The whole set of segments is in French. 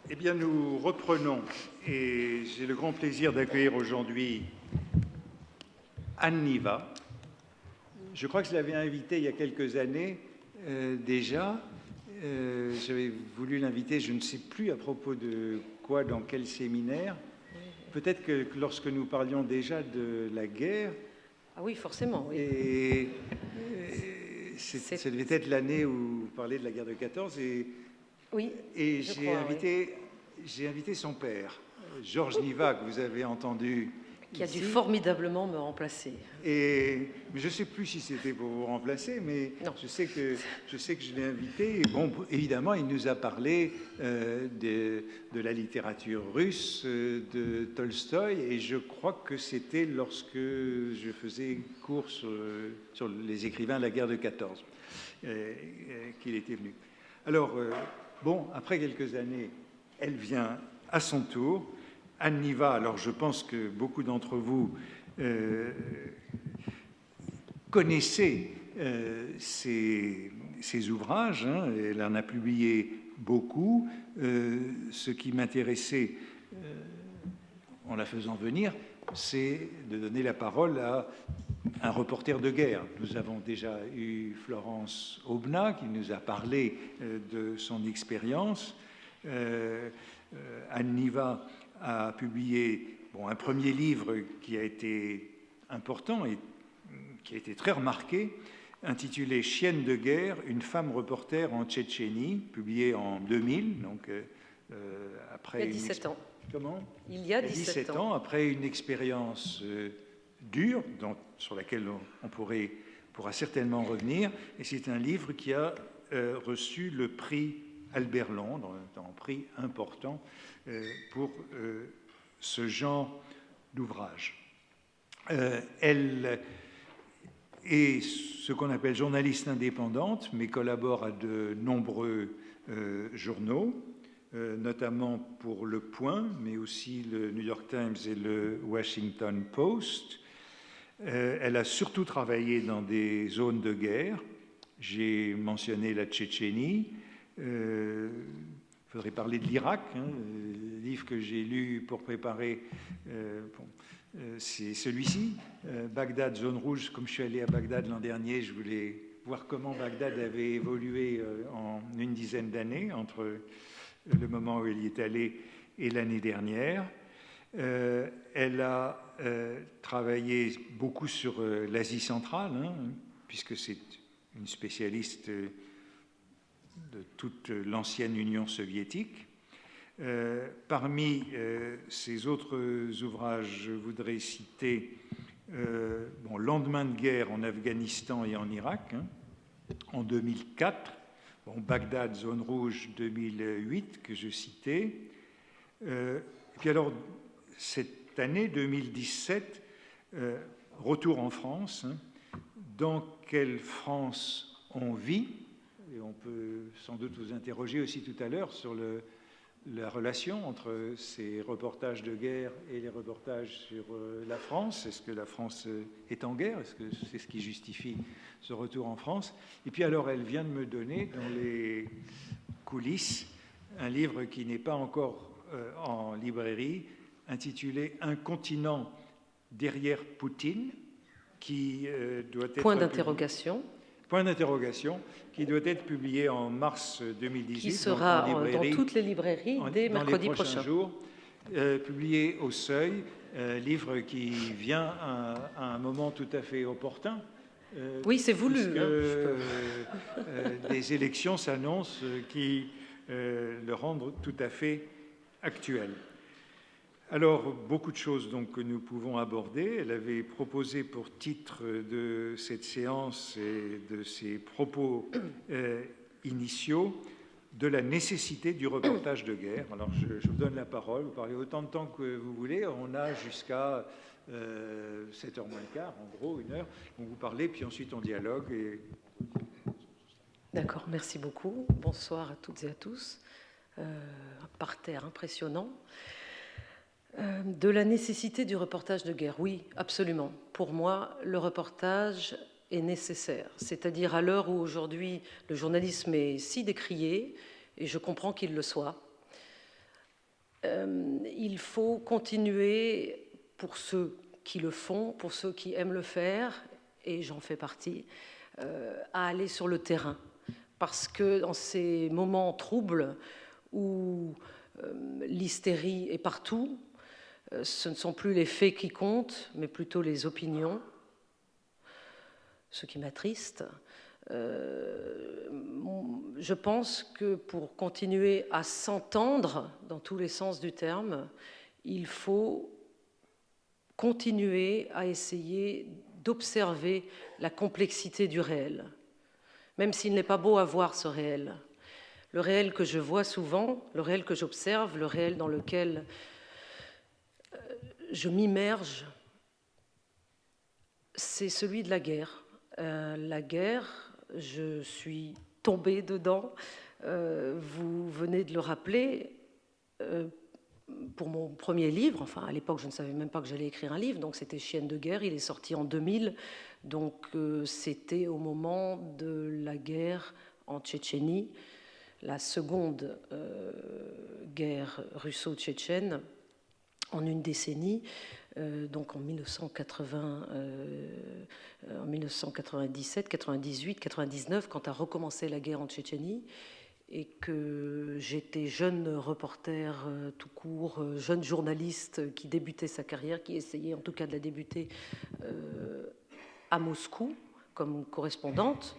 Eh bien, nous reprenons et j'ai le grand plaisir d'accueillir aujourd'hui Anne Niva. Je crois que je l'avais invitée il y a quelques années déjà. J'avais voulu l'inviter, je ne sais plus à propos de quoi, dans quel séminaire. Peut-être que lorsque nous parlions déjà de la guerre. Ah oui, forcément, oui. Et ça devait être l'année où vous parlez de la guerre de 14. Oui, et j'ai invité son père, Georges Niva, que vous avez entendu qui a ici. dû formidablement me remplacer. Mais je ne sais plus si c'était pour vous remplacer, mais je sais que je l'ai invité. Et bon, évidemment, il nous a parlé de la littérature russe, de Tolstoï, et je crois que c'était lorsque je faisais cours sur les écrivains de la guerre de 14 qu'il était venu. Alors, bon, après quelques années, elle vient à son tour. Anne Niva, alors je pense que beaucoup d'entre vous connaissez ses ouvrages, hein, elle en a publié beaucoup. Ce qui m'intéressait en la faisant venir, c'est de donner la parole à un reporter de guerre. Nous avons déjà eu Florence Aubenas qui nous a parlé de son expérience. Anne Niva a publié un premier livre qui a été important et qui a été très remarqué, intitulé « Chienne de guerre, une femme reporter en Tchétchénie », publié en 2000, donc après... Il y a 17 ans. Comment ? Il y a 17 ans. Après une expérience dure, sur laquelle on pourra certainement revenir, et c'est un livre qui a reçu le prix Albert Londres, un prix important pour ce genre d'ouvrage. Elle est ce qu'on appelle journaliste indépendante, mais collabore à de nombreux journaux, notamment pour Le Point, mais aussi le New York Times et le Washington Post. Elle a surtout travaillé dans des zones de guerre. J'ai mentionné la Tchétchénie. Il faudrait parler de l'Irak, hein, le livre que j'ai lu pour préparer, c'est celui-ci, Bagdad, zone rouge. Comme je suis allé à Bagdad l'an dernier, je voulais voir comment Bagdad avait évolué en une dizaine d'années, entre le moment où elle y est allée et l'année dernière. Elle a travaillé beaucoup sur l'Asie centrale, hein, puisque c'est une spécialiste de toute l'ancienne Union soviétique. Parmi ses autres ouvrages, je voudrais citer Lendemain de guerre en Afghanistan et en Irak, hein, en 2004, Bagdad, zone rouge, 2008, que je citais. Et puis alors, cette année 2017, retour en France. Hein, dans quelle France on vit? Et on peut sans doute vous interroger aussi tout à l'heure sur la relation entre ces reportages de guerre et les reportages sur la France. Est-ce que la France est en guerre? Est-ce que c'est ce qui justifie ce retour en France? Et puis alors, elle vient de me donner dans les coulisses un livre qui n'est pas encore en librairie, intitulé « Un continent derrière Poutine », qui doit être... Point d'interrogation. Point d'interrogation, qui doit être publié en mars 2018. Qui sera dans toutes les librairies dès mercredi prochain. Jours, publié au Seuil, livre qui vient à un moment tout à fait opportun. Oui, c'est voulu. Des élections s'annoncent qui le rendent tout à fait actuel. Alors, beaucoup de choses donc, que nous pouvons aborder. Elle avait proposé pour titre de cette séance et de ses propos initiaux de la nécessité du reportage de guerre. Alors, je vous donne la parole. Vous parlez autant de temps que vous voulez. On a jusqu'à 7h moins le quart, en gros, 1 heure. Donc, vous parlez, puis ensuite on dialogue. D'accord, merci beaucoup. Bonsoir à toutes et à tous. Un parterre impressionnant. De la nécessité du reportage de guerre, oui, absolument. Pour moi, le reportage est nécessaire. C'est-à-dire à l'heure où aujourd'hui le journalisme est si décrié, et je comprends qu'il le soit, il faut continuer, pour ceux qui le font, pour ceux qui aiment le faire, et j'en fais partie, à aller sur le terrain. Parce que dans ces moments troubles où l'hystérie est partout, ce ne sont plus les faits qui comptent, mais plutôt les opinions, ce qui m'attriste. Je pense que pour continuer à s'entendre dans tous les sens du terme, il faut continuer à essayer d'observer la complexité du réel, même s'il n'est pas beau à voir ce réel. Le réel que je vois souvent, le réel que j'observe, le réel dans lequel je m'immerge, c'est celui de la guerre. La guerre, je suis tombée dedans, vous venez de le rappeler, pour mon premier livre, enfin à l'époque je ne savais même pas que j'allais écrire un livre, donc c'était Chienne de guerre, il est sorti en 2000, donc c'était au moment de la guerre en Tchétchénie, la seconde guerre russo-tchétchène en une décennie, donc en 1997, 98, 99, quand a recommencé la guerre en Tchétchénie, et que j'étais jeune reporter tout court, jeune journaliste qui débutait sa carrière, qui essayait en tout cas de la débuter à Moscou comme correspondante.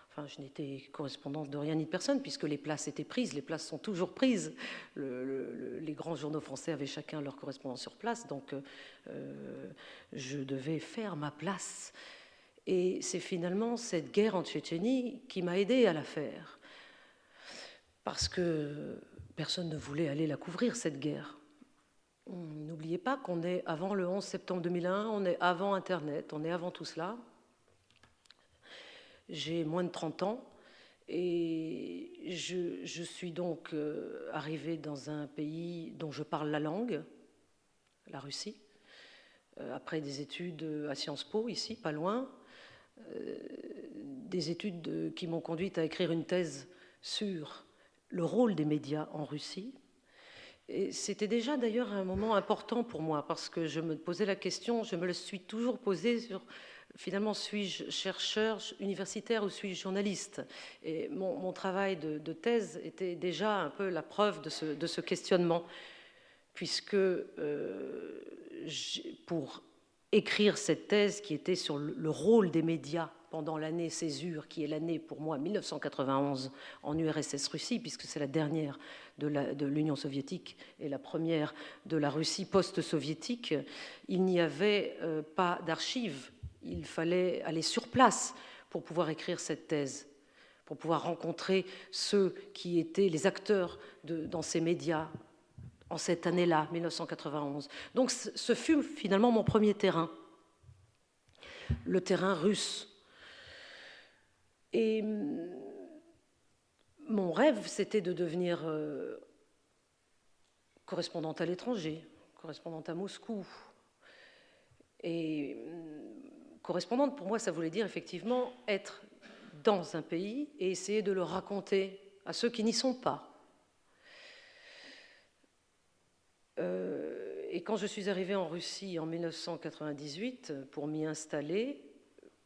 Enfin, je n'étais correspondante de rien ni de personne, puisque les places étaient prises, les places sont toujours prises. Les grands journaux français avaient chacun leur correspondant sur place, donc je devais faire ma place. Et c'est finalement cette guerre en Tchétchénie qui m'a aidée à la faire, parce que personne ne voulait aller la couvrir, cette guerre. N'oubliez pas qu'on est avant le 11 septembre 2001, on est avant Internet, on est avant tout cela. J'ai moins de 30 ans et je suis donc arrivée dans un pays dont je parle la langue, la Russie, après des études à Sciences Po, ici, pas loin, des études qui m'ont conduite à écrire une thèse sur le rôle des médias en Russie. Et c'était déjà d'ailleurs un moment important pour moi, parce que je me posais la question, je me le suis toujours posée sur... Finalement, suis-je chercheur universitaire ou suis-je journaliste? Et mon travail de thèse était déjà un peu la preuve de ce questionnement, puisque pour écrire cette thèse qui était sur le rôle des médias pendant l'année Césure, qui est l'année pour moi 1991 en URSS Russie, puisque c'est la dernière de l'Union soviétique et la première de la Russie post-soviétique, il n'y avait pas d'archives. Il fallait aller sur place pour pouvoir écrire cette thèse, pour pouvoir rencontrer ceux qui étaient les acteurs dans ces médias en cette année-là, 1991. Donc ce fut finalement mon premier terrain, le terrain russe. Et mon rêve, c'était de devenir correspondante à l'étranger, correspondante à Moscou. Et correspondante, pour moi, ça voulait dire effectivement être dans un pays et essayer de le raconter à ceux qui n'y sont pas. Et quand je suis arrivée en Russie en 1998 pour m'y installer,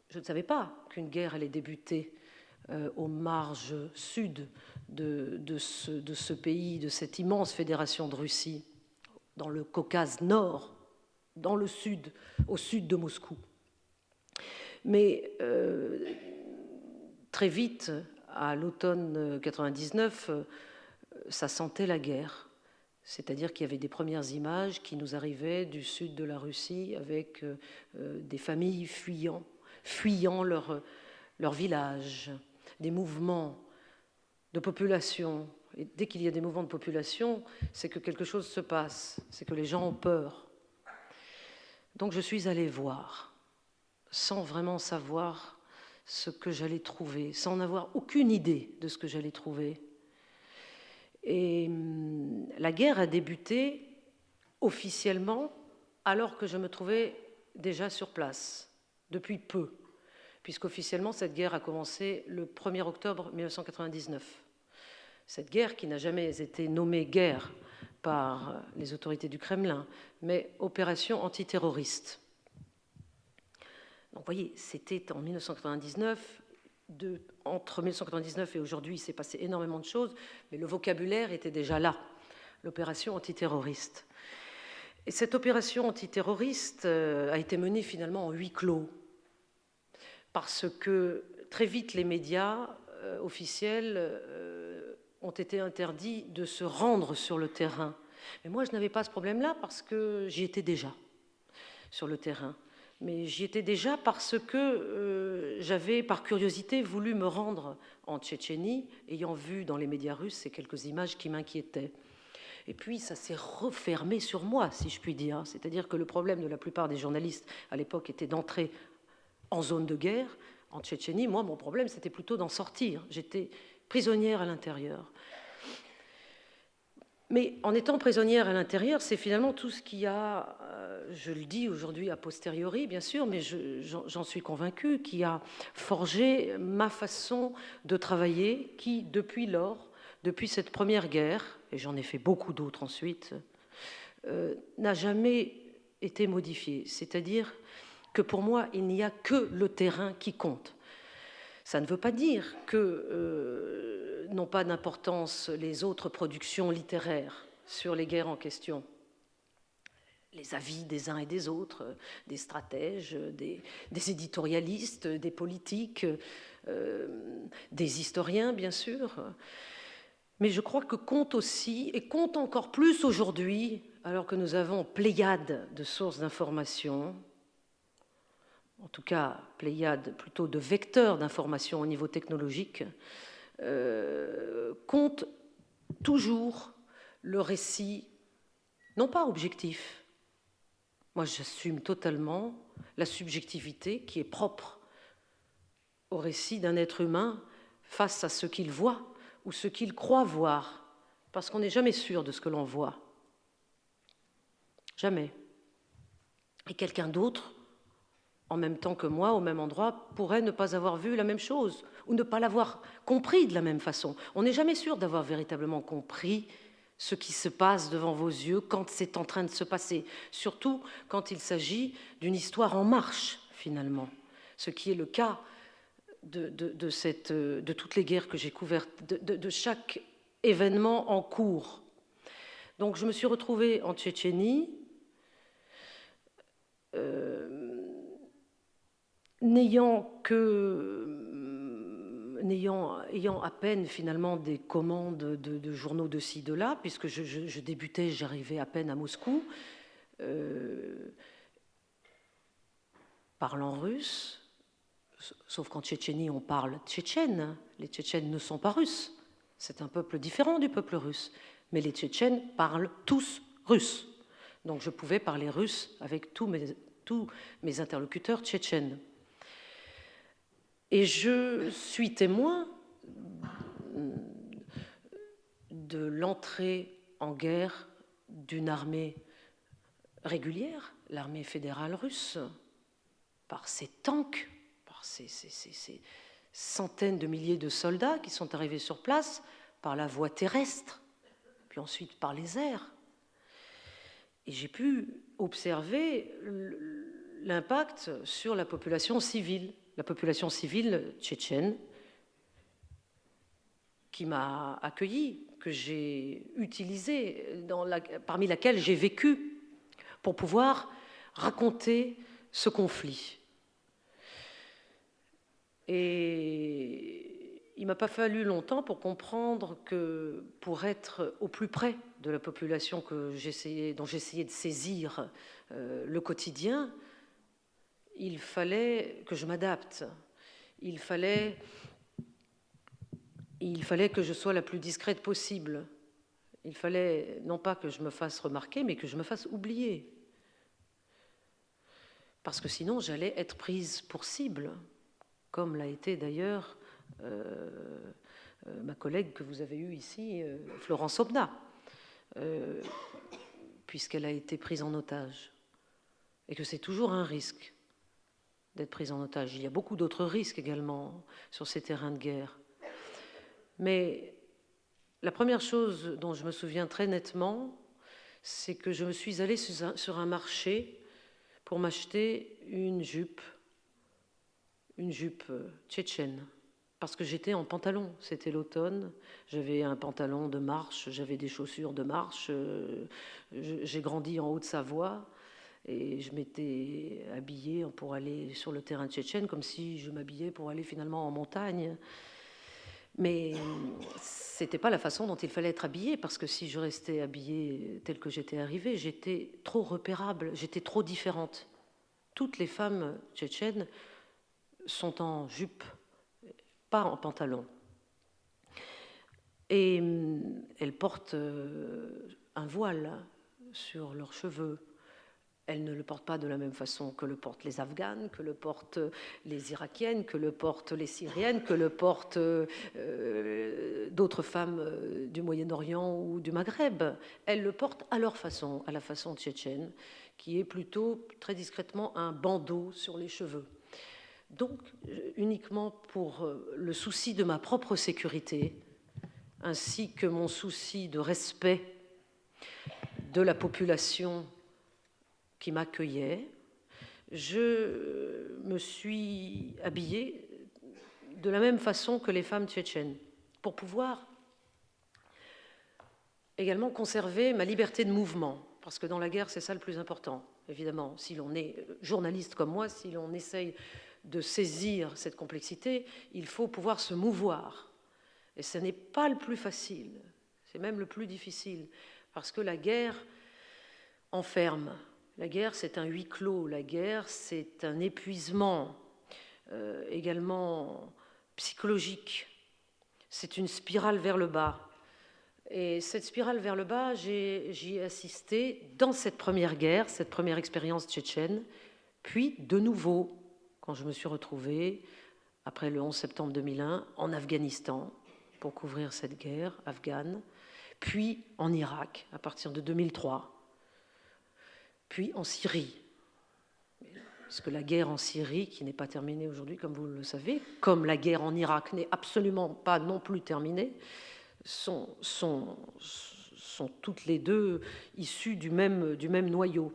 je ne savais pas qu'une guerre allait débuter aux marges sud de ce pays, de cette immense fédération de Russie, dans le Caucase Nord, dans le sud, au sud de Moscou. Mais très vite, à l'automne 99, ça sentait la guerre. C'est-à-dire qu'il y avait des premières images qui nous arrivaient du sud de la Russie avec des familles fuyant leur village, des mouvements de population. Et dès qu'il y a des mouvements de population, c'est que quelque chose se passe, c'est que les gens ont peur. Donc je suis allée voir, sans vraiment savoir ce que j'allais trouver, sans avoir aucune idée de ce que j'allais trouver. Et la guerre a débuté officiellement alors que je me trouvais déjà sur place, depuis peu, puisqu'officiellement cette guerre a commencé le 1er octobre 1999. Cette guerre qui n'a jamais été nommée guerre par les autorités du Kremlin, mais opération antiterroriste. Donc vous voyez, c'était en 1999, entre 1999 et aujourd'hui, il s'est passé énormément de choses, mais le vocabulaire était déjà là, l'opération antiterroriste. Et cette opération antiterroriste a été menée finalement en huis clos, parce que très vite les médias officiels ont été interdits de se rendre sur le terrain. Mais moi, je n'avais pas ce problème-là parce que j'y étais déjà sur le terrain. Mais j'y étais déjà parce que j'avais, par curiosité, voulu me rendre en Tchétchénie, ayant vu dans les médias russes ces quelques images qui m'inquiétaient. Et puis, ça s'est refermé sur moi, si je puis dire. C'est-à-dire que le problème de la plupart des journalistes à l'époque était d'entrer en zone de guerre. En Tchétchénie, moi, mon problème, c'était plutôt d'en sortir. J'étais prisonnière à l'intérieur. Mais en étant prisonnière à l'intérieur, c'est finalement tout ce qui a, je le dis aujourd'hui a posteriori, bien sûr, mais j'en suis convaincue, qui a forgé ma façon de travailler, qui, depuis lors, depuis cette première guerre, et j'en ai fait beaucoup d'autres ensuite, n'a jamais été modifiée. C'est-à-dire que pour moi, il n'y a que le terrain qui compte. Ça ne veut pas dire que n'ont pas d'importance les autres productions littéraires sur les guerres en question. Les avis des uns et des autres, des stratèges, des éditorialistes, des politiques, des historiens, bien sûr. Mais je crois que compte aussi, et compte encore plus aujourd'hui, alors que nous avons pléiade de sources d'information, en tout cas pléiade plutôt de vecteurs d'information au niveau technologique, compte toujours le récit, non pas objectif. Moi, j'assume totalement la subjectivité qui est propre au récit d'un être humain face à ce qu'il voit ou ce qu'il croit voir, parce qu'on n'est jamais sûr de ce que l'on voit. Jamais. Et quelqu'un d'autre, en même temps que moi, au même endroit, pourrait ne pas avoir vu la même chose ou ne pas l'avoir compris de la même façon. On n'est jamais sûr d'avoir véritablement compris ce qui se passe devant vos yeux quand c'est en train de se passer, surtout quand il s'agit d'une histoire en marche, finalement, ce qui est le cas de toutes les guerres que j'ai couvertes, de chaque événement en cours. Donc je me suis retrouvée en Tchétchénie, ayant à peine finalement des commandes de journaux de ci, de là, puisque je débutais, j'arrivais à peine à Moscou, parlant russe, sauf qu'en Tchétchénie on parle tchétchène, les Tchétchènes ne sont pas russes, c'est un peuple différent du peuple russe, mais les Tchétchènes parlent tous russe, donc je pouvais parler russe avec tous mes interlocuteurs tchétchènes. Et je suis témoin de l'entrée en guerre d'une armée régulière, l'armée fédérale russe, par ses tanks, par ces centaines de milliers de soldats qui sont arrivés sur place, par la voie terrestre, puis ensuite par les airs. Et j'ai pu observer l'impact sur la population civile tchétchène qui m'a accueilli, que j'ai utilisé, parmi laquelle j'ai vécu pour pouvoir raconter ce conflit. Et il ne m'a pas fallu longtemps pour comprendre que pour être au plus près de la population dont j'essayais de saisir le quotidien, il fallait que je m'adapte. Il fallait que je sois la plus discrète possible. Il fallait non pas que je me fasse remarquer, mais que je me fasse oublier. Parce que sinon, j'allais être prise pour cible, comme l'a été d'ailleurs ma collègue que vous avez eue ici, Florence Aubenas, puisqu'elle a été prise en otage. Et que c'est toujours un risque d'être prise en otage. Il y a beaucoup d'autres risques également sur ces terrains de guerre. Mais La première chose dont je me souviens très nettement, c'est que je me suis allée sur un marché pour m'acheter une jupe tchétchène, parce que j'étais en pantalon, c'était l'automne, j'avais un pantalon de marche, j'avais des chaussures de marche, j'ai grandi en Haute-Savoie, et je m'étais habillée pour aller sur le terrain tchétchène, comme si je m'habillais pour aller finalement en montagne. Mais c'était pas la façon dont il fallait être habillée, parce que si je restais habillée telle que j'étais arrivée, j'étais trop repérable, j'étais trop différente. Toutes les femmes tchétchènes sont en jupe, pas en pantalon. Et elles portent un voile sur leurs cheveux. Elles ne le portent pas de la même façon que le portent les Afghanes, que le portent les Irakiennes, que le portent les Syriennes, que le portent d'autres femmes du Moyen-Orient ou du Maghreb. Elles le portent à leur façon, à la façon tchétchène, qui est plutôt très discrètement un bandeau sur les cheveux. Donc, uniquement pour le souci de ma propre sécurité, ainsi que mon souci de respect de la population qui m'accueillait, je me suis habillée de la même façon que les femmes tchétchènes, pour pouvoir également conserver ma liberté de mouvement, parce que dans la guerre, c'est ça le plus important, évidemment. Si l'on est journaliste comme moi, si l'on essaye de saisir cette complexité, il faut pouvoir se mouvoir. Et ce n'est pas le plus facile, c'est même le plus difficile, parce que la guerre enferme. La guerre, c'est un huis clos. La guerre, c'est un épuisement également psychologique. C'est une spirale vers le bas. Et cette spirale vers le bas, j'y ai assisté dans cette première guerre, cette première expérience tchétchène, puis de nouveau, quand je me suis retrouvée, après le 11 septembre 2001, en Afghanistan, pour couvrir cette guerre afghane, puis en Irak, à partir de 2003, puis en Syrie. Parce que la guerre en Syrie, qui n'est pas terminée aujourd'hui, comme vous le savez, comme la guerre en Irak n'est absolument pas non plus terminée, sont toutes les deux issues du même noyau.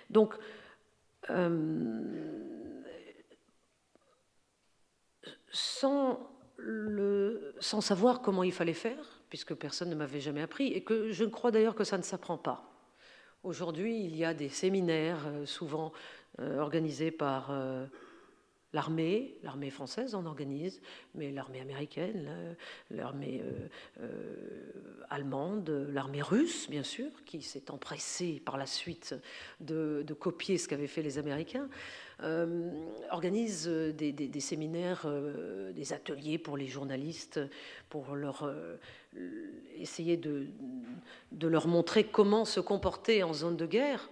Donc, sans savoir comment il fallait faire, puisque personne ne m'avait jamais appris, et que je crois d'ailleurs que ça ne s'apprend pas. Aujourd'hui, il y a des séminaires, souvent organisés par l'armée française en organise, mais l'armée américaine, l'armée allemande, l'armée russe, bien sûr, qui s'est empressée par la suite de copier ce qu'avaient fait les Américains, organise des séminaires, des ateliers pour les journalistes, pour leur essayer de leur montrer comment se comporter en zone de guerre.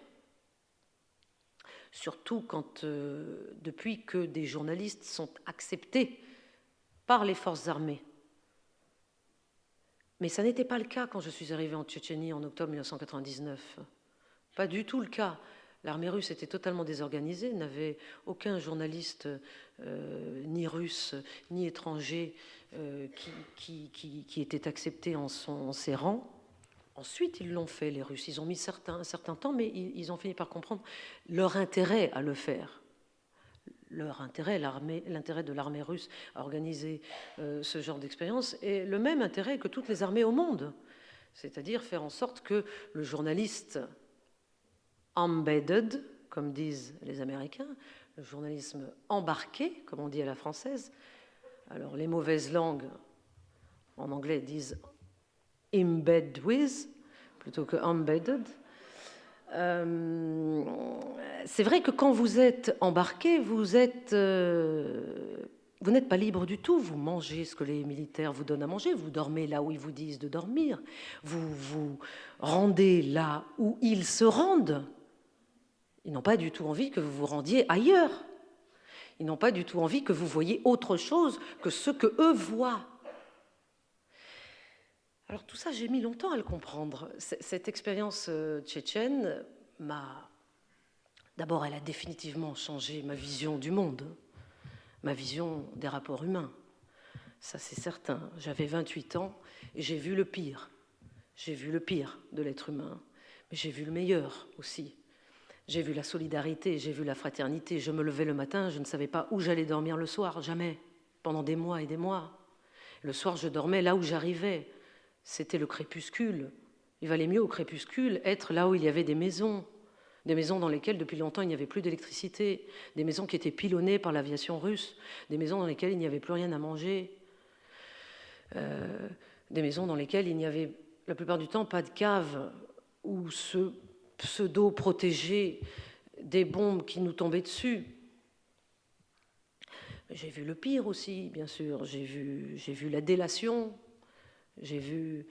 Surtout quand, depuis que des journalistes sont acceptés par les forces armées. Mais ça n'était pas le cas quand je suis arrivée en Tchétchénie en octobre 1999. Pas du tout le cas. L'armée russe était totalement désorganisée, n'avait aucun journaliste ni russe ni étranger qui était accepté en ses rangs. Ensuite, ils l'ont fait, les Russes. Ils ont mis un certain temps, mais ils ont fini par comprendre leur intérêt à le faire. Leur intérêt, l'intérêt de l'armée russe à organiser ce genre d'expérience est le même intérêt que toutes les armées au monde. C'est-à-dire faire en sorte que le journaliste embedded, comme disent les Américains, le journalisme embarqué, comme on dit à la française. Alors, les mauvaises langues, en anglais, disent embed with, plutôt que embedded. C'est vrai que quand vous êtes embarqué, vous n'êtes pas libre du tout. Vous mangez ce que les militaires vous donnent à manger, vous dormez là où ils vous disent de dormir, vous vous rendez là où ils se rendent. Ils n'ont pas du tout envie que vous vous rendiez ailleurs. Ils n'ont pas du tout envie que vous voyiez autre chose que ce que eux voient. Alors tout ça, j'ai mis longtemps à le comprendre. Cette expérience tchétchène D'abord, elle a définitivement changé ma vision du monde, ma vision des rapports humains. ça c'est certain. J'avais 28 ans et j'ai vu le pire. J'ai vu le pire de l'être humain, mais j'ai vu le meilleur aussi. J'ai vu la solidarité, j'ai vu la fraternité. Je me levais le matin, je ne savais pas où j'allais dormir le soir, jamais, pendant des mois et des mois. Le soir, je dormais là où j'arrivais. C'était le crépuscule. Il valait mieux au crépuscule être là où il y avait des maisons dans lesquelles depuis longtemps il n'y avait plus d'électricité, des maisons qui étaient pilonnées par l'aviation russe, des maisons dans lesquelles il n'y avait plus rien à manger, des maisons dans lesquelles il n'y avait la plupart du temps pas de cave où se pseudo-protéger des bombes qui nous tombaient dessus. J'ai vu le pire aussi, bien sûr. J'ai vu la délation, j'ai vu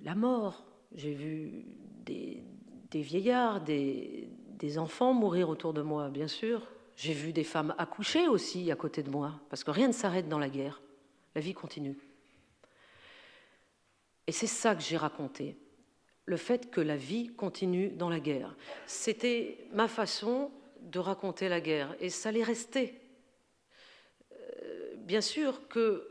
la mort, j'ai vu des vieillards, des enfants mourir autour de moi, bien sûr. J'ai vu des femmes accoucher aussi à côté de moi, parce que rien ne s'arrête dans la guerre. La vie continue. Et c'est ça que j'ai raconté, le fait que la vie continue dans la guerre. C'était ma façon de raconter la guerre, et ça l'est resté. Bien sûr qu'il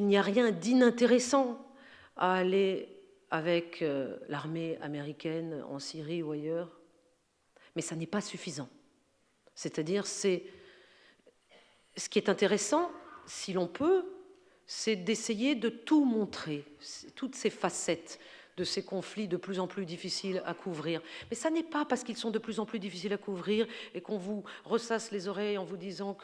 n'y a rien d'inintéressant à aller avec l'armée américaine en Syrie ou ailleurs, mais ça n'est pas suffisant. C'est-à-dire, ce qui est intéressant, si l'on peut, c'est d'essayer de tout montrer, toutes ces facettes de ces conflits de plus en plus difficiles à couvrir. Mais ça n'est pas parce qu'ils sont de plus en plus difficiles à couvrir et qu'on vous ressasse les oreilles en vous disant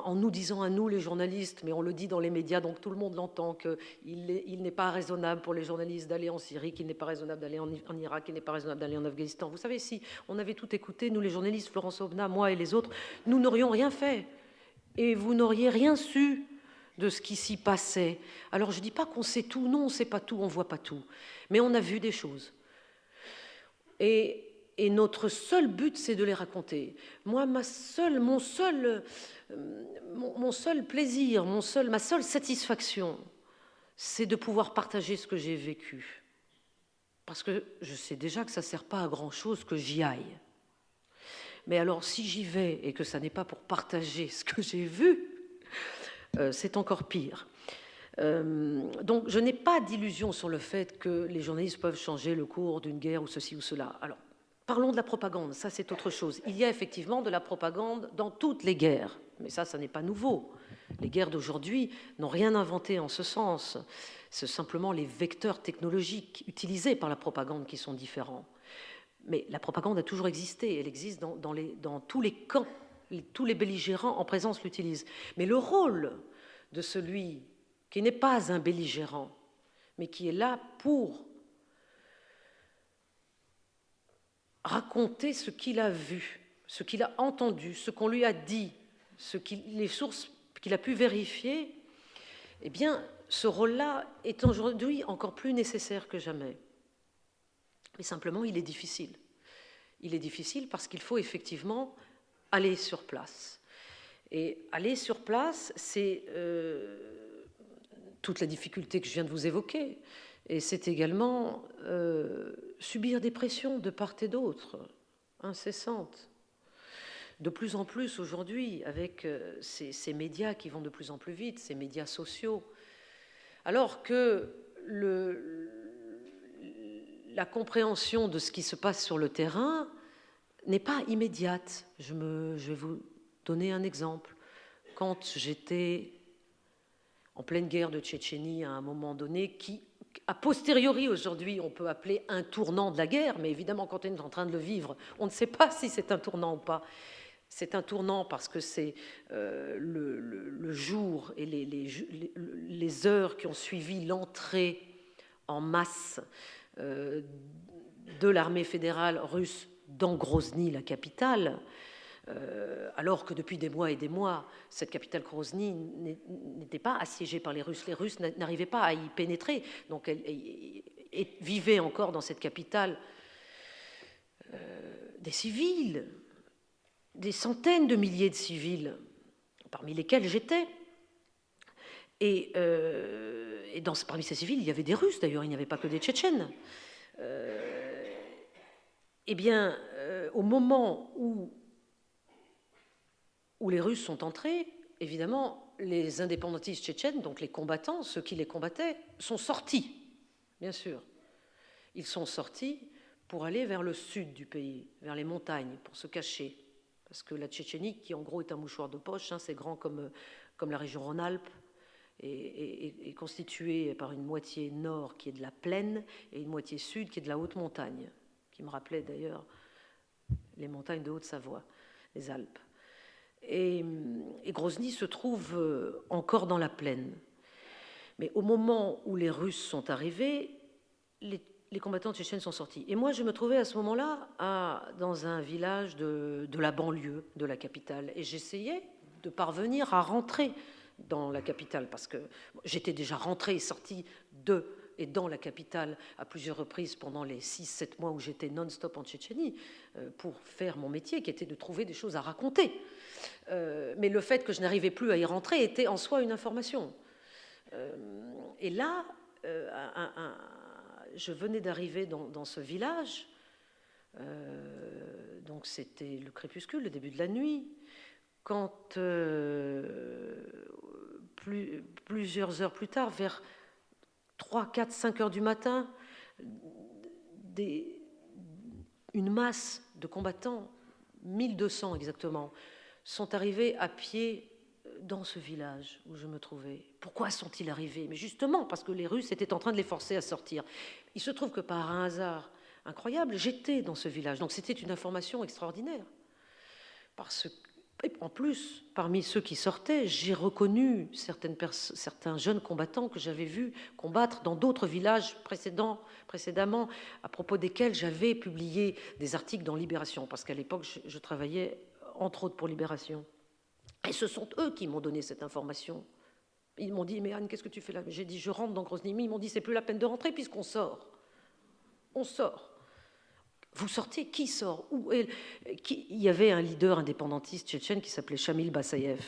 en nous disant à nous les journalistes, mais on le dit dans les médias, donc tout le monde l'entend, qu'il n'est pas raisonnable pour les journalistes d'aller en Syrie, qu'il n'est pas raisonnable d'aller en Irak, qu'il n'est pas raisonnable d'aller en Afghanistan. Vous savez, si on avait tout écouté, nous les journalistes, Florence Aubenas, moi et les autres, nous n'aurions rien fait. Et vous n'auriez rien su de ce qui s'y passait. Alors je ne dis pas qu'on sait tout, non, on ne sait pas tout, on ne voit pas tout, mais on a vu des choses. Et notre seul but, c'est de les raconter. Moi, mon seul plaisir, ma seule satisfaction, c'est de pouvoir partager ce que j'ai vécu. Parce que je sais déjà que ça ne sert pas à grand-chose que j'y aille. Mais alors, si j'y vais et que ça n'est pas pour partager ce que j'ai vu, c'est encore pire. Donc, je n'ai pas d'illusion sur le fait que les journalistes peuvent changer le cours d'une guerre ou ceci ou cela. Alors, parlons de la propagande, ça c'est autre chose. Il y a effectivement de la propagande dans toutes les guerres, mais ça n'est pas nouveau. Les guerres d'aujourd'hui n'ont rien inventé en ce sens. C'est simplement les vecteurs technologiques utilisés par la propagande qui sont différents. Mais la propagande a toujours existé, elle existe dans tous les camps. Tous les belligérants en présence l'utilisent. Mais le rôle de celui qui n'est pas un belligérant, mais qui est là pour raconter ce qu'il a vu, ce qu'il a entendu, ce qu'on lui a dit, les sources qu'il a pu vérifier, eh bien, ce rôle-là est aujourd'hui encore plus nécessaire que jamais. Mais simplement, il est difficile. Il est difficile parce qu'il faut effectivement aller sur place. Et aller sur place, c'est toute la difficulté que je viens de vous évoquer. Et c'est également subir des pressions de part et d'autre, incessantes. De plus en plus aujourd'hui, avec ces médias qui vont de plus en plus vite, ces médias sociaux, alors que la compréhension de ce qui se passe sur le terrain n'est pas immédiate. Je vais vous donner un exemple. Quand j'étais en pleine guerre de Tchétchénie à un moment donné, qui, a posteriori aujourd'hui, on peut appeler un tournant de la guerre, mais évidemment, quand on est en train de le vivre, on ne sait pas si c'est un tournant ou pas. C'est un tournant parce que c'est le jour et les heures qui ont suivi l'entrée en masse de l'armée fédérale russe dans Grozny, la capitale, alors que depuis des mois et des mois, cette capitale Grozny n'était pas assiégée par les Russes. Les Russes n'arrivaient pas à y pénétrer, donc elle vivait encore dans cette capitale des civils, des centaines de milliers de civils, parmi lesquels j'étais. Et parmi ces civils, il y avait des Russes, d'ailleurs, il n'y avait pas que des Tchétchènes. Eh bien, au moment où où les Russes sont entrés, évidemment, les indépendantistes tchétchènes, donc les combattants, ceux qui les combattaient, sont sortis, bien sûr. Ils sont sortis pour aller vers le sud du pays, vers les montagnes, pour se cacher. Parce que la Tchétchénie, qui en gros est un mouchoir de poche, c'est grand comme la région Rhône-Alpes, est constituée par une moitié nord qui est de la plaine et une moitié sud qui est de la haute montagne, qui me rappelait d'ailleurs les montagnes de Haute-Savoie, les Alpes. Et Grozny se trouve encore dans la plaine. Mais au moment où les Russes sont arrivés, les combattants tchétchènes sont sortis. Et moi, je me trouvais à ce moment-là dans un village de la banlieue de la capitale. Et j'essayais de parvenir à rentrer dans la capitale, parce que j'étais déjà rentrée et sortie de et dans la capitale à plusieurs reprises pendant les 6-7 mois où j'étais non-stop en Tchétchénie pour faire mon métier, qui était de trouver des choses à raconter. Mais le fait que je n'arrivais plus à y rentrer était en soi une information. Et là, je venais d'arriver dans ce village, donc c'était le crépuscule, le début de la nuit, quand plusieurs heures plus tard, vers 3, 4, 5 heures du matin, une masse de combattants, 1200 exactement, sont arrivés à pied dans ce village où je me trouvais. Pourquoi sont-ils arrivés? Mais justement parce que les Russes étaient en train de les forcer à sortir. Il se trouve que par un hasard incroyable, j'étais dans ce village. Donc c'était une information extraordinaire. Parce que, en plus, parmi ceux qui sortaient, j'ai reconnu certains jeunes combattants que j'avais vus combattre dans d'autres villages précédemment, à propos desquels j'avais publié des articles dans Libération, parce qu'à l'époque, je travaillais entre autres pour Libération. Et ce sont eux qui m'ont donné cette information. Ils m'ont dit, mais Anne, qu'est-ce que tu fais là? J'ai dit, je rentre dans Grozny. Ils m'ont dit, c'est plus la peine de rentrer puisqu'on sort. On sort. Vous sortez? Qui sort? Il y avait un leader indépendantiste tchétchène qui s'appelait Shamil Bassayev,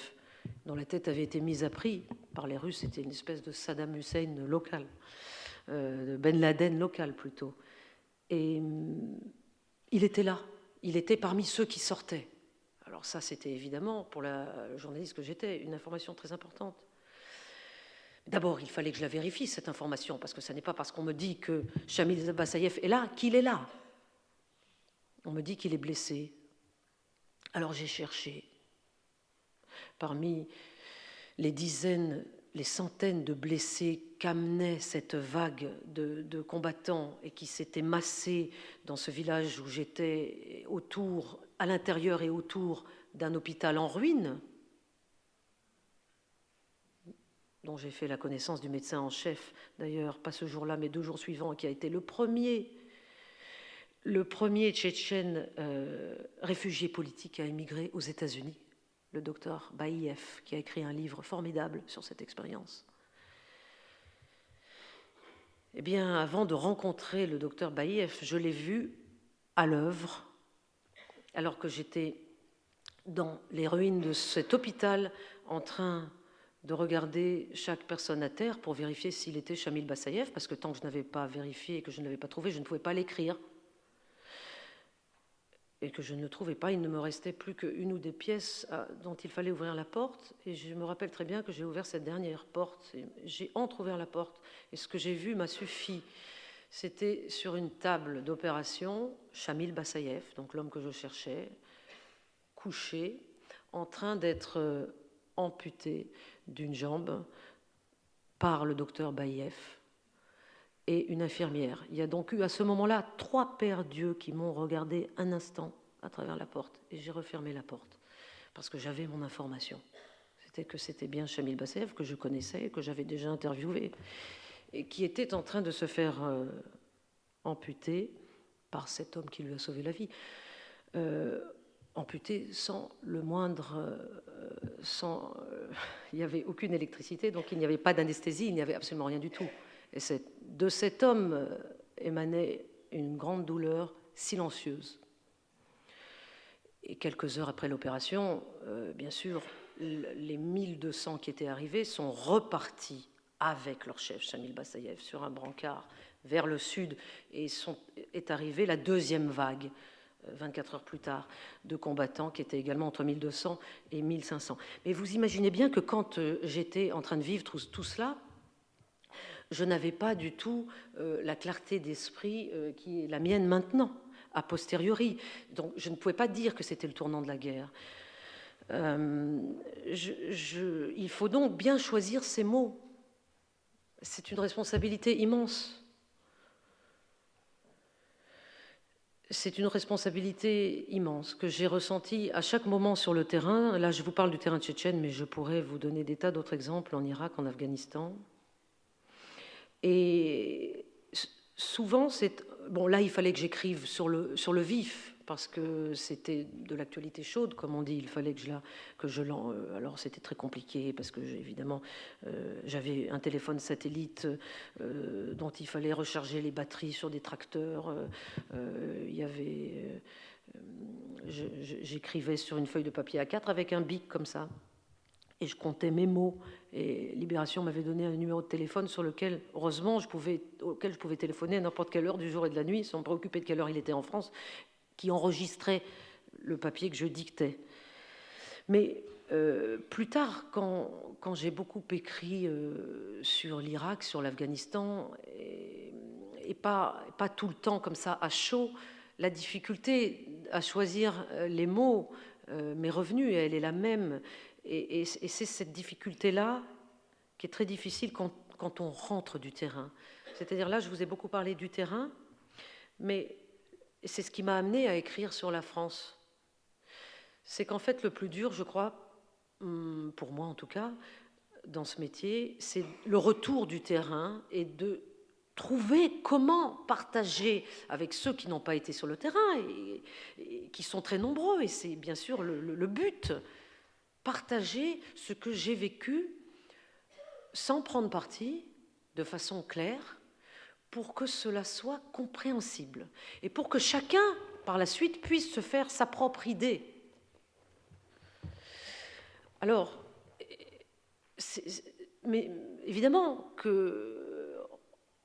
dont la tête avait été mise à prix par les Russes. C'était une espèce de Saddam Hussein local, de Ben Laden local plutôt. Et il était là. Il était parmi ceux qui sortaient. Alors ça, c'était évidemment, pour la journaliste que j'étais, une information très importante. D'abord, il fallait que je la vérifie, cette information, parce que ce n'est pas parce qu'on me dit que Shamil Bassayev est là qu'il est là. On me dit qu'il est blessé. Alors j'ai cherché. Parmi les dizaines, les centaines de blessés qu'amenait cette vague de combattants et qui s'étaient massés dans ce village où j'étais autour, à l'intérieur et autour d'un hôpital en ruine, dont j'ai fait la connaissance du médecin en chef, d'ailleurs, pas ce jour-là, mais 2 jours suivants, qui a été le premier Tchétchène réfugié politique à émigrer aux États-Unis, le docteur Baïev, qui a écrit un livre formidable sur cette expérience. Eh bien, avant de rencontrer le docteur Baïev, je l'ai vu à l'œuvre, alors que j'étais dans les ruines de cet hôpital en train de regarder chaque personne à terre pour vérifier s'il était Shamil Bassayev, parce que tant que je n'avais pas vérifié et que je ne l'avais pas trouvé, je ne pouvais pas l'écrire. Et que je ne le trouvais pas, il ne me restait plus qu'une ou des pièces dont il fallait ouvrir la porte. Et je me rappelle très bien que j'ai ouvert cette dernière porte. J'ai entrouvert la porte et ce que j'ai vu m'a suffi. C'était sur une table d'opération, Shamil Bassayev, donc l'homme que je cherchais, couché, en train d'être amputé d'une jambe par le docteur Baïev et une infirmière. Il y a donc eu à ce moment-là 3 paires d'yeux qui m'ont regardé un instant à travers la porte et j'ai refermé la porte parce que j'avais mon information. C'était bien Shamil Bassayev que je connaissais, que j'avais déjà interviewé et qui était en train de se faire amputer par cet homme qui lui a sauvé la vie. Amputé sans le moindre... il n'y avait aucune électricité, donc il n'y avait pas d'anesthésie, il n'y avait absolument rien du tout. Et de cet homme émanait une grande douleur silencieuse. Et quelques heures après l'opération, bien sûr, les 1200 qui étaient arrivés sont repartis avec leur chef, Shamil Bassayev, sur un brancard vers le sud. Et est arrivée la 2e vague 24 heures plus tard, de combattants qui étaient également entre 1200 et 1500. Mais vous imaginez bien que quand j'étais en train de vivre tout cela, je n'avais pas du tout la clarté d'esprit qui est la mienne maintenant, a posteriori. Donc je ne pouvais pas dire que c'était le tournant de la guerre. Il faut donc bien choisir ses mots. C'est une responsabilité immense. C'est une responsabilité immense que j'ai ressentie à chaque moment sur le terrain. Là, je vous parle du terrain tchétchène, mais je pourrais vous donner des tas d'autres exemples en Irak, en Afghanistan. Et souvent, bon, là, il fallait que j'écrive sur le vif, parce que c'était de l'actualité chaude, comme on dit. Il fallait alors, c'était très compliqué, parce que, évidemment, j'avais un téléphone satellite dont il fallait recharger les batteries sur des tracteurs. J'écrivais sur une feuille de papier A4 avec un bic, comme ça. Et je comptais mes mots. Et Libération m'avait donné un numéro de téléphone sur lequel, heureusement, auquel je pouvais téléphoner à n'importe quelle heure du jour et de la nuit, sans me préoccuper de quelle heure il était en France, qui enregistrait le papier que je dictais. Mais plus tard, quand j'ai beaucoup écrit sur l'Irak, sur l'Afghanistan, et pas tout le temps comme ça à chaud, la difficulté à choisir les mots m'est revenue, et elle est la même. Et c'est cette difficulté-là qui est très difficile quand on rentre du terrain. C'est-à-dire là, je vous ai beaucoup parlé du terrain, mais c'est ce qui m'a amené à écrire sur la France. C'est qu'en fait, le plus dur, je crois, pour moi en tout cas, dans ce métier, c'est le retour du terrain et de trouver comment partager avec ceux qui n'ont pas été sur le terrain et qui sont très nombreux, et c'est bien sûr le but, partager ce que j'ai vécu sans prendre parti, de façon claire, pour que cela soit compréhensible et pour que chacun, par la suite, puisse se faire sa propre idée. Alors, mais évidemment que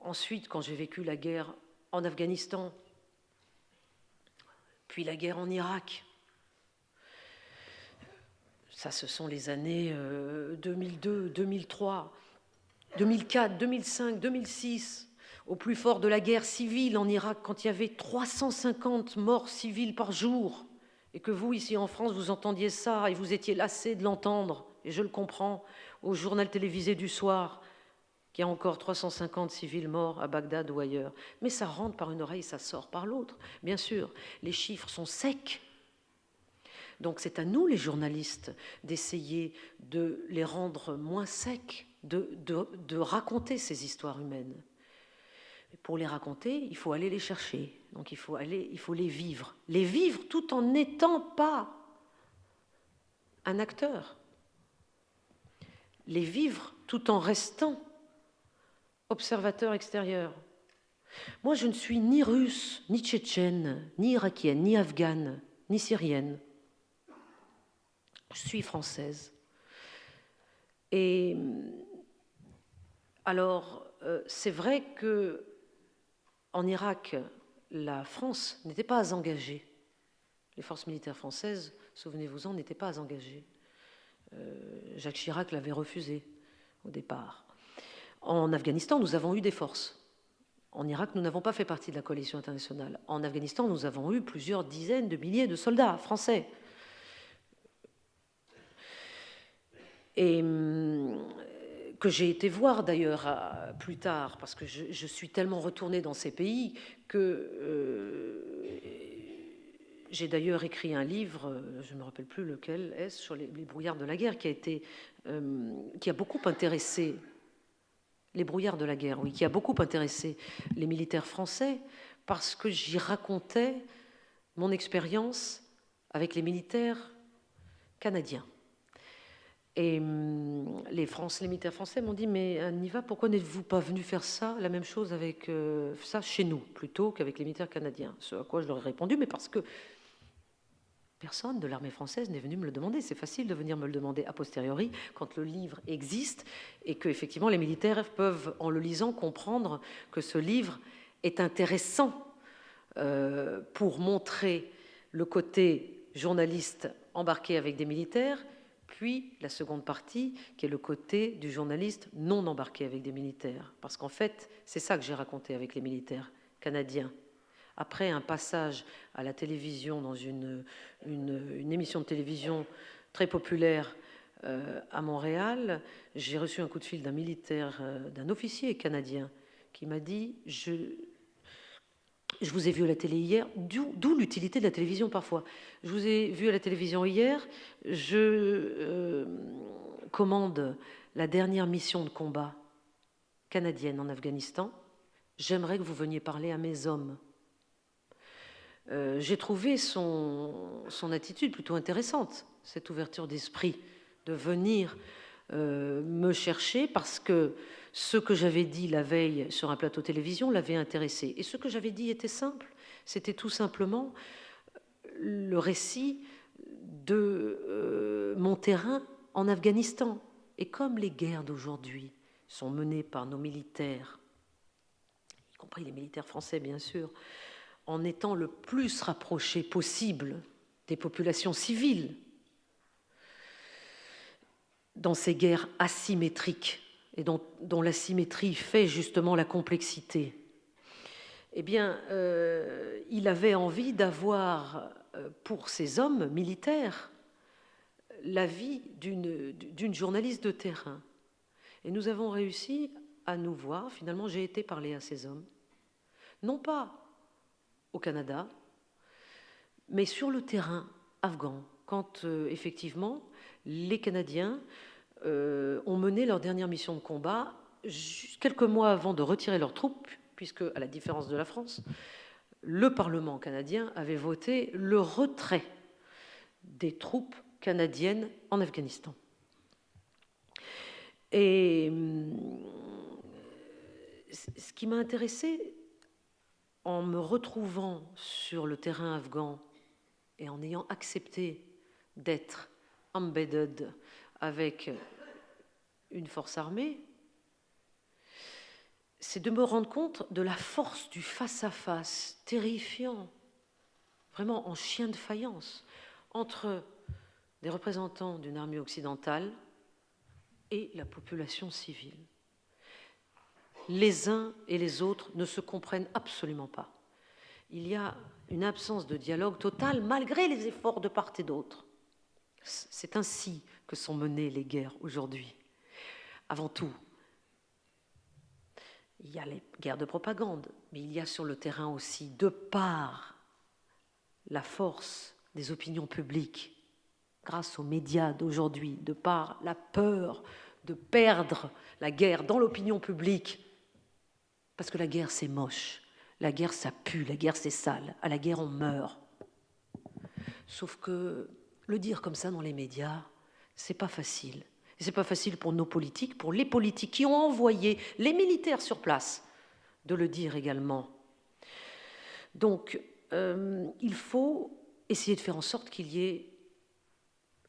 ensuite, quand j'ai vécu la guerre en Afghanistan, puis la guerre en Irak, ça, ce sont les années 2002, 2003, 2004, 2005, 2006, au plus fort de la guerre civile en Irak, quand il y avait 350 morts civils par jour, et que vous, ici en France, vous entendiez ça, et vous étiez lassés de l'entendre, et je le comprends, au journal télévisé du soir, qu'il y a encore 350 civils morts à Bagdad ou ailleurs. Mais ça rentre par une oreille, ça sort par l'autre. Bien sûr, les chiffres sont secs. Donc c'est à nous, les journalistes, d'essayer de les rendre moins secs, de raconter ces histoires humaines. Et pour les raconter, il faut aller les chercher. Donc il faut les vivre. Les vivre tout en n'étant pas un acteur. Les vivre tout en restant observateur extérieur. Moi, je ne suis ni russe, ni tchétchène, ni irakienne, ni afghane, ni syrienne. Je suis française. Et alors, c'est vrai que en Irak, la France n'était pas engagée. Les forces militaires françaises, souvenez-vous-en, n'étaient pas engagées. Jacques Chirac l'avait refusé au départ. En Afghanistan, nous avons eu des forces. En Irak, nous n'avons pas fait partie de la coalition internationale. En Afghanistan, nous avons eu plusieurs dizaines de milliers de soldats français. Et que j'ai été voir d'ailleurs plus tard, parce que je suis tellement retournée dans ces pays que j'ai d'ailleurs écrit un livre, je ne me rappelle plus lequel est-ce, sur les brouillards de la guerre, qui a beaucoup intéressé les brouillards de la guerre, oui, qui a beaucoup intéressé les militaires français, parce que j'y racontais mon expérience avec les militaires canadiens. Et les militaires français m'ont dit, mais Niva, pourquoi n'êtes-vous pas venu faire ça, la même chose avec ça chez nous, plutôt qu'avec les militaires canadiens? Ce à quoi je leur ai répondu, mais parce que personne de l'armée française n'est venu me le demander. C'est facile de venir me le demander a posteriori, quand le livre existe, et que effectivement les militaires peuvent, en le lisant, comprendre que ce livre est intéressant pour montrer le côté journaliste embarqué avec des militaires, puis la seconde partie, qui est le côté du journaliste non embarqué avec des militaires. Parce qu'en fait, c'est ça que j'ai raconté avec les militaires canadiens. Après un passage à la télévision, dans une émission de télévision très populaire à Montréal, j'ai reçu un coup de fil d'un militaire, d'un officier canadien, qui m'a dit « Je vous ai vu à la télé hier », d'où l'utilité de la télévision parfois. « Je vous ai vu à la télévision hier, je commande la dernière mission de combat canadienne en Afghanistan. J'aimerais que vous veniez parler à mes hommes. » J'ai trouvé son attitude plutôt intéressante, cette ouverture d'esprit, de venir me chercher, parce que ce que j'avais dit la veille sur un plateau télévision l'avait intéressé. Et ce que j'avais dit était simple, c'était tout simplement le récit de mon terrain en Afghanistan. Et comme les guerres d'aujourd'hui sont menées par nos militaires, y compris les militaires français bien sûr, en étant le plus rapprochés possible des populations civiles, dans ces guerres asymétriques, et dont l'asymétrie fait justement la complexité, eh bien, il avait envie d'avoir, pour ces hommes militaires, l'avis d'une journaliste de terrain. Et nous avons réussi à nous voir. Finalement, j'ai été parler à ces hommes, non pas au Canada, mais sur le terrain afghan, quand effectivement les Canadiens ont mené leur dernière mission de combat quelques mois avant de retirer leurs troupes, puisque, à la différence de la France, le Parlement canadien avait voté le retrait des troupes canadiennes en Afghanistan. Et ce qui m'a intéressé, en me retrouvant sur le terrain afghan et en ayant accepté d'être embedded avec une force armée, c'est de me rendre compte de la force du face-à-face terrifiant, vraiment en chien de faïence, entre des représentants d'une armée occidentale et la population civile. Les uns et les autres ne se comprennent absolument pas. Il y a une absence de dialogue total malgré les efforts de part et d'autre. C'est ainsi que sont menées les guerres aujourd'hui. Avant tout, il y a les guerres de propagande, mais il y a sur le terrain aussi, de par la force des opinions publiques, grâce aux médias d'aujourd'hui, de par la peur de perdre la guerre dans l'opinion publique, parce que la guerre c'est moche, la guerre ça pue, la guerre c'est sale, à la guerre on meurt. Sauf que le dire comme ça dans les médias, c'est pas facile. Et c'est pas facile pour nos politiques, pour les politiques qui ont envoyé les militaires sur place, de le dire également. Donc, il faut essayer de faire en sorte qu'il y ait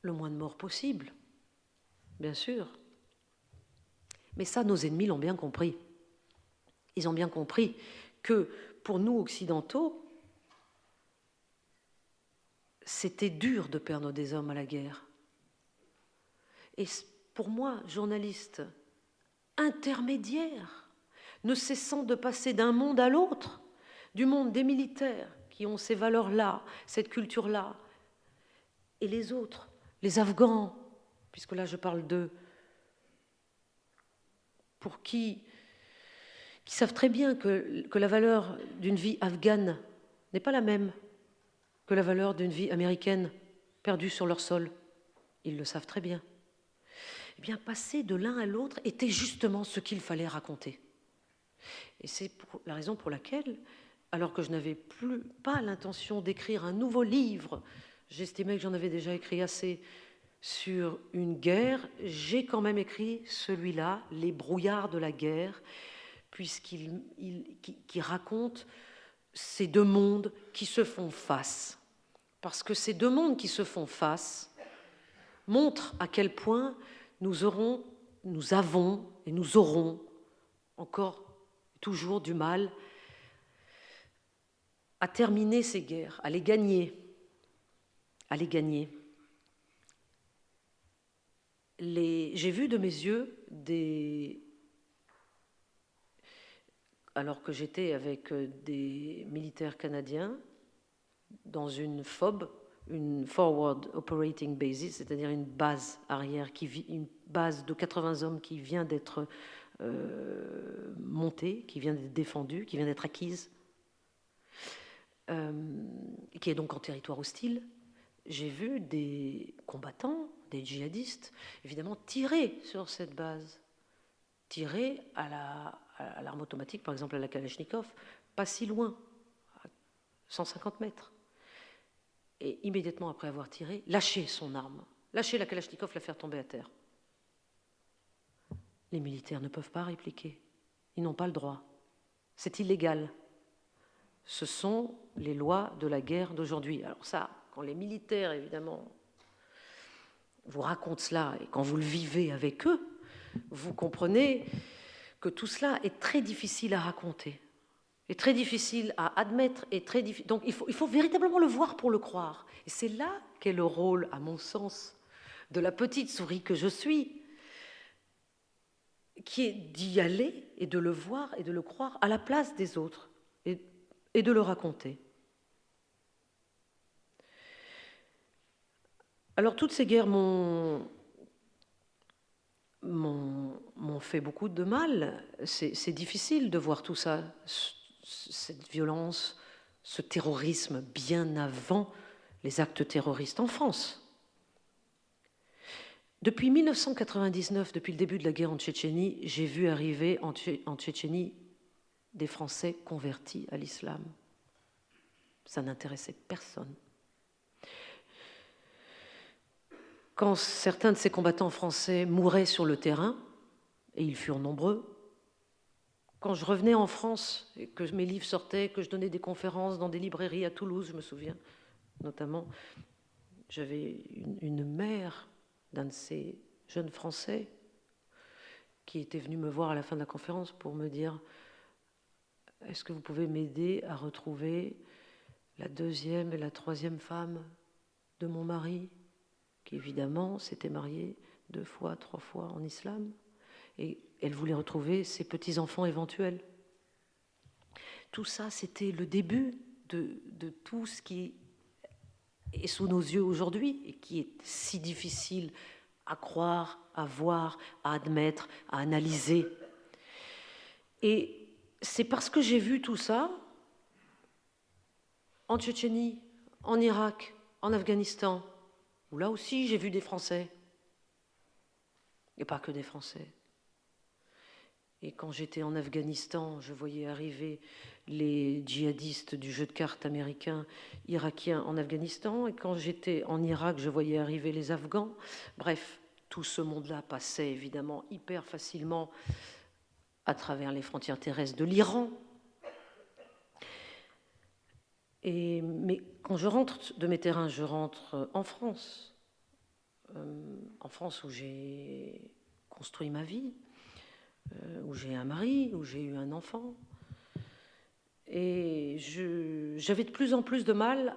le moins de morts possible, bien sûr. Mais ça, nos ennemis l'ont bien compris. Ils ont bien compris que, pour nous, occidentaux, c'était dur de perdre des hommes à la guerre. Et pour moi, journaliste intermédiaire, ne cessant de passer d'un monde à l'autre, du monde des militaires qui ont ces valeurs-là, cette culture-là, et les autres, les Afghans, puisque là je parle d'eux, pour qui savent très bien que la valeur d'une vie afghane n'est pas la même que la valeur d'une vie américaine perdue sur leur sol. Ils le savent très bien. Eh bien, passer de l'un à l'autre était justement ce qu'il fallait raconter. Et c'est la raison pour laquelle, alors que je n'avais pas l'intention d'écrire un nouveau livre, j'estimais que j'en avais déjà écrit assez sur une guerre, j'ai quand même écrit celui-là, Les brouillards de la guerre, puisqu'il raconte ces deux mondes qui se font face. Parce que ces deux mondes qui se font face montrent à quel point nous avons et nous aurons encore toujours du mal à terminer ces guerres, à les gagner. à les gagner. J'ai vu de mes yeux alors que j'étais avec des militaires canadiens dans une FOB, une Forward Operating Basis, c'est-à-dire une base arrière, une base de 80 hommes qui vient d'être montée, qui vient d'être défendue, qui vient d'être acquise, qui est donc en territoire hostile. J'ai vu des combattants, des djihadistes, évidemment, tirer sur cette base, tirer à l'arme automatique, par exemple à la Kalachnikov, pas si loin, à 150 mètres. Et immédiatement après avoir tiré, lâcher son arme, lâcher la Kalachnikov, la faire tomber à terre. Les militaires ne peuvent pas répliquer. Ils n'ont pas le droit. C'est illégal. Ce sont les lois de la guerre d'aujourd'hui. Alors ça, quand les militaires, évidemment, vous racontent cela, et quand vous le vivez avec eux, vous comprenez que tout cela est très difficile à raconter, est très difficile à admettre, donc il faut véritablement le voir pour le croire. Et c'est là qu'est le rôle, à mon sens, de la petite souris que je suis, qui est d'y aller et de le voir et de le croire à la place des autres et de le raconter. Alors toutes ces guerres m'ont fait beaucoup de mal. C'est difficile de voir tout ça, cette violence, ce terrorisme bien avant les actes terroristes en France. Depuis 1999, depuis le début de la guerre en Tchétchénie, j'ai vu arriver en Tchétchénie des Français convertis à l'islam. Ça n'intéressait personne. Quand certains de ces combattants français mouraient sur le terrain, et ils furent nombreux, quand je revenais en France et que mes livres sortaient, que je donnais des conférences dans des librairies à Toulouse, je me souviens notamment, j'avais une mère d'un de ces jeunes Français qui était venu me voir à la fin de la conférence pour me dire « Est-ce que vous pouvez m'aider à retrouver la deuxième et la troisième femme de mon mari ?» qui évidemment s'était mariée 2 fois, 3 fois en islam, et elle voulait retrouver ses petits-enfants éventuels. Tout ça, c'était le début de tout ce qui est sous nos yeux aujourd'hui et qui est si difficile à croire, à voir, à admettre, à analyser. Et c'est parce que j'ai vu tout ça en Tchétchénie, en Irak, en Afghanistan, où là aussi j'ai vu des Français, et pas que des Français. Et quand j'étais en Afghanistan, je voyais arriver les djihadistes du jeu de cartes américain, irakien en Afghanistan. Et quand j'étais en Irak, je voyais arriver les Afghans. Bref, tout ce monde-là passait évidemment hyper facilement à travers les frontières terrestres de l'Iran. Mais quand je rentre de mes terrains, je rentre en France où j'ai construit ma vie, où j'ai un mari, où j'ai eu un enfant. Et j'avais de plus en plus de mal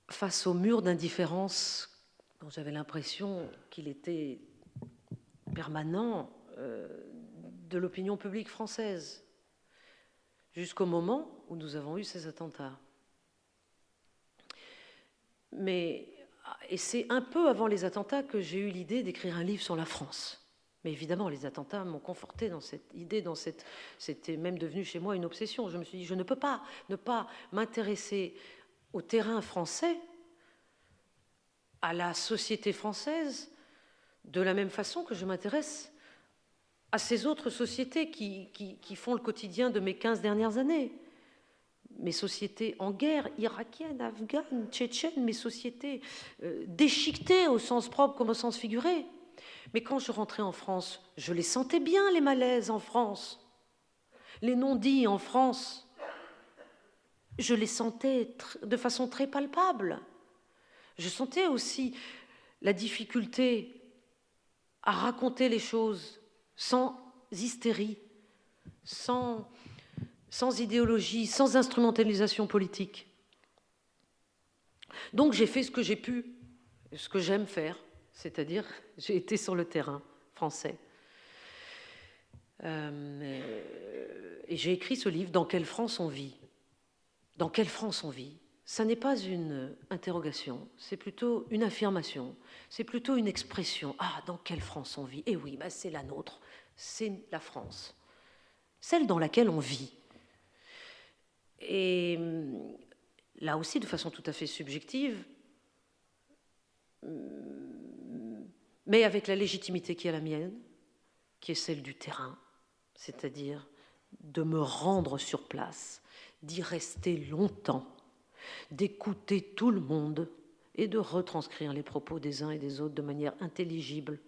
face au mur d'indifférence dont j'avais l'impression qu'il était permanent de l'opinion publique française, jusqu'au moment où nous avons eu ces attentats. Et c'est un peu avant les attentats que j'ai eu l'idée d'écrire un livre sur la France. Mais évidemment, les attentats m'ont conforté dans cette idée, c'était même devenu chez moi une obsession. Je me suis dit, je ne peux pas ne pas m'intéresser au terrain français, à la société française, de la même façon que je m'intéresse à ces autres sociétés qui font le quotidien de mes 15 dernières années. Mes sociétés en guerre, irakiennes, afghanes, tchétchènes, mes sociétés déchiquetées au sens propre comme au sens figuré. Mais quand je rentrais en France, je les sentais bien, les malaises en France, les non-dits en France. Je les sentais de façon très palpable. Je sentais aussi la difficulté à raconter les choses sans hystérie, sans sans idéologie, sans instrumentalisation politique. Donc j'ai fait ce que j'ai pu, ce que j'aime faire, c'est-à-dire j'ai été sur le terrain français. Et j'ai écrit ce livre, Dans quelle France on vit ? Dans quelle France on vit ? Ça n'est pas une interrogation, c'est plutôt une affirmation, c'est plutôt une expression. Ah, dans quelle France on vit ? Eh oui, bah c'est la nôtre, c'est la France, celle dans laquelle on vit. Et là aussi, de façon tout à fait subjective, mais avec la légitimité qui est la mienne, qui est celle du terrain, c'est-à-dire de me rendre sur place, d'y rester longtemps, d'écouter tout le monde et de retranscrire les propos des uns et des autres de manière intelligible,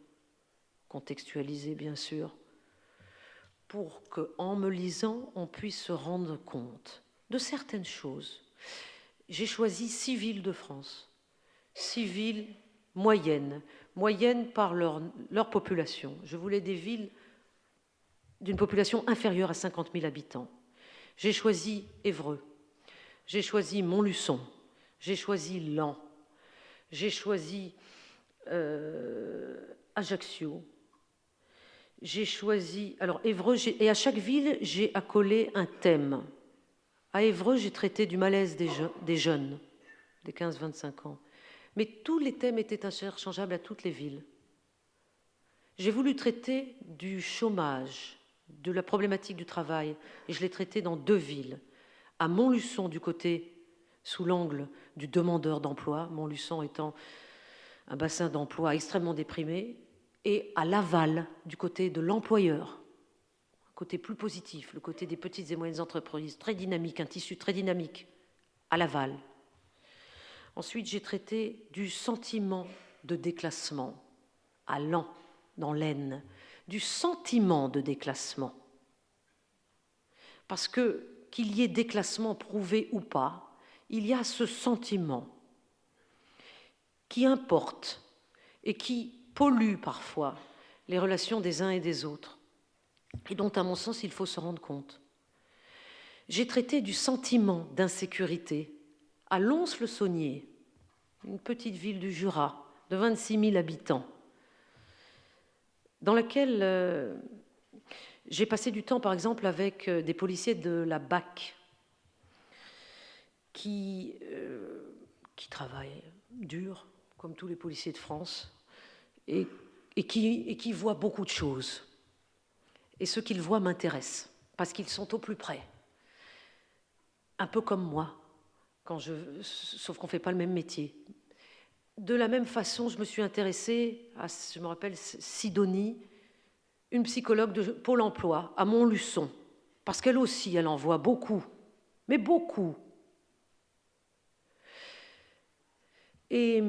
contextualisée bien sûr, pour qu'en me lisant, on puisse se rendre compte de certaines choses. J'ai choisi 6 villes de France, 6 villes moyennes par leur population. Je voulais des villes d'une population inférieure à 50 000 habitants. J'ai choisi Évreux, j'ai choisi Montluçon, j'ai choisi Laon, j'ai choisi Ajaccio, j'ai choisi... Alors Évreux, et à chaque ville, j'ai accolé un thème. À Évreux, j'ai traité du malaise des jeunes, des 15-25 ans. Mais tous les thèmes étaient interchangeables à toutes les villes. J'ai voulu traiter du chômage, de la problématique du travail, et je l'ai traité dans 2 villes. À Montluçon, du côté, sous l'angle du demandeur d'emploi, Montluçon étant un bassin d'emploi extrêmement déprimé, et à Laval, du côté de l'employeur, un côté plus positif, le côté des petites et moyennes entreprises, très dynamique, un tissu très dynamique, à Laval. Ensuite, j'ai traité du sentiment de déclassement, à Laon, dans l'Aisne, du sentiment de déclassement. Parce que, qu'il y ait déclassement prouvé ou pas, il y a ce sentiment qui importe et qui pollue parfois les relations des uns et des autres, et dont, à mon sens, il faut se rendre compte. J'ai traité du sentiment d'insécurité à Lons-le-Saunier, une petite ville du Jura de 26 000 habitants, dans laquelle j'ai passé du temps, par exemple, avec des policiers de la BAC qui travaillent dur, comme tous les policiers de France, et qui voient beaucoup de choses. Et ce qu'ils voient m'intéresse, parce qu'ils sont au plus près. Un peu comme moi, sauf qu'on ne fait pas le même métier. De la même façon, je me suis intéressée à, je me rappelle, Sidonie, une psychologue de Pôle emploi, à Montluçon, parce qu'elle aussi, elle en voit beaucoup, mais beaucoup. Et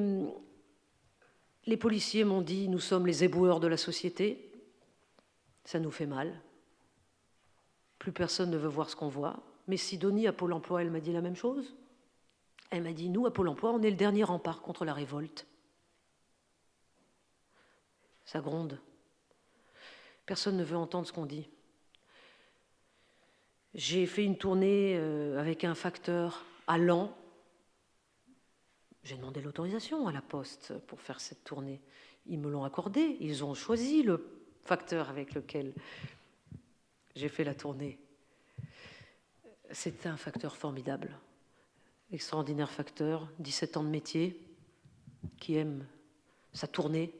les policiers m'ont dit, nous sommes les éboueurs de la société, ça nous fait mal. Plus personne ne veut voir ce qu'on voit. Mais Sidonie, à Pôle emploi, elle m'a dit la même chose. Elle m'a dit, nous, à Pôle emploi, on est le dernier rempart contre la révolte. Ça gronde. Personne ne veut entendre ce qu'on dit. J'ai fait une tournée avec un facteur à Laon. J'ai demandé l'autorisation à la Poste pour faire cette tournée. Ils me l'ont accordé. Ils ont choisi le facteur avec lequel j'ai fait la tournée. C'était un facteur formidable. Extraordinaire facteur, 17 ans de métier, qui aime sa tournée,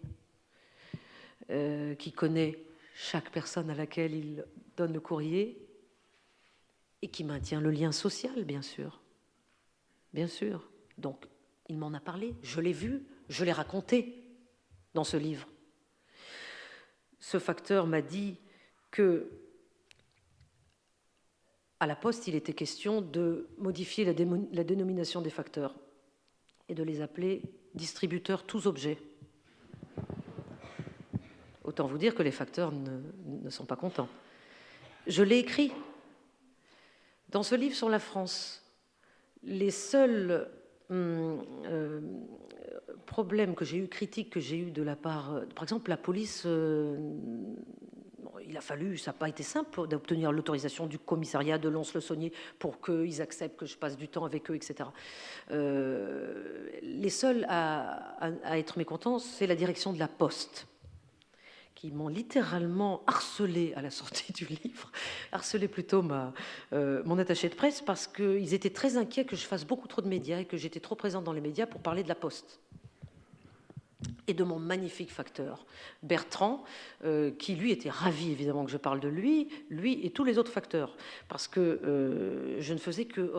qui connaît chaque personne à laquelle il donne le courrier et qui maintient le lien social, bien sûr. Bien sûr. Donc, il m'en a parlé, je l'ai vu, je l'ai raconté dans ce livre. Ce facteur m'a dit que à la Poste, il était question de modifier la dénomination des facteurs et de les appeler distributeurs tous objets. Autant vous dire que les facteurs ne sont pas contents. Je l'ai écrit dans ce livre sur la France. Les seuls problèmes que j'ai eu, critiques que j'ai eu de la part... par exemple, la police... il a fallu, ça n'a pas été simple d'obtenir l'autorisation du commissariat de Lons-le-Saunier pour qu'ils acceptent que je passe du temps avec eux, etc. Les seuls à être mécontents, c'est la direction de la Poste, qui m'ont littéralement harcelé à la sortie du livre, harcelé plutôt mon attaché de presse, parce qu'ils étaient très inquiets que je fasse beaucoup trop de médias et que j'étais trop présente dans les médias pour parler de la Poste. Et de mon magnifique facteur, Bertrand, qui lui était ravi évidemment que je parle de lui et tous les autres facteurs, parce que je ne faisais que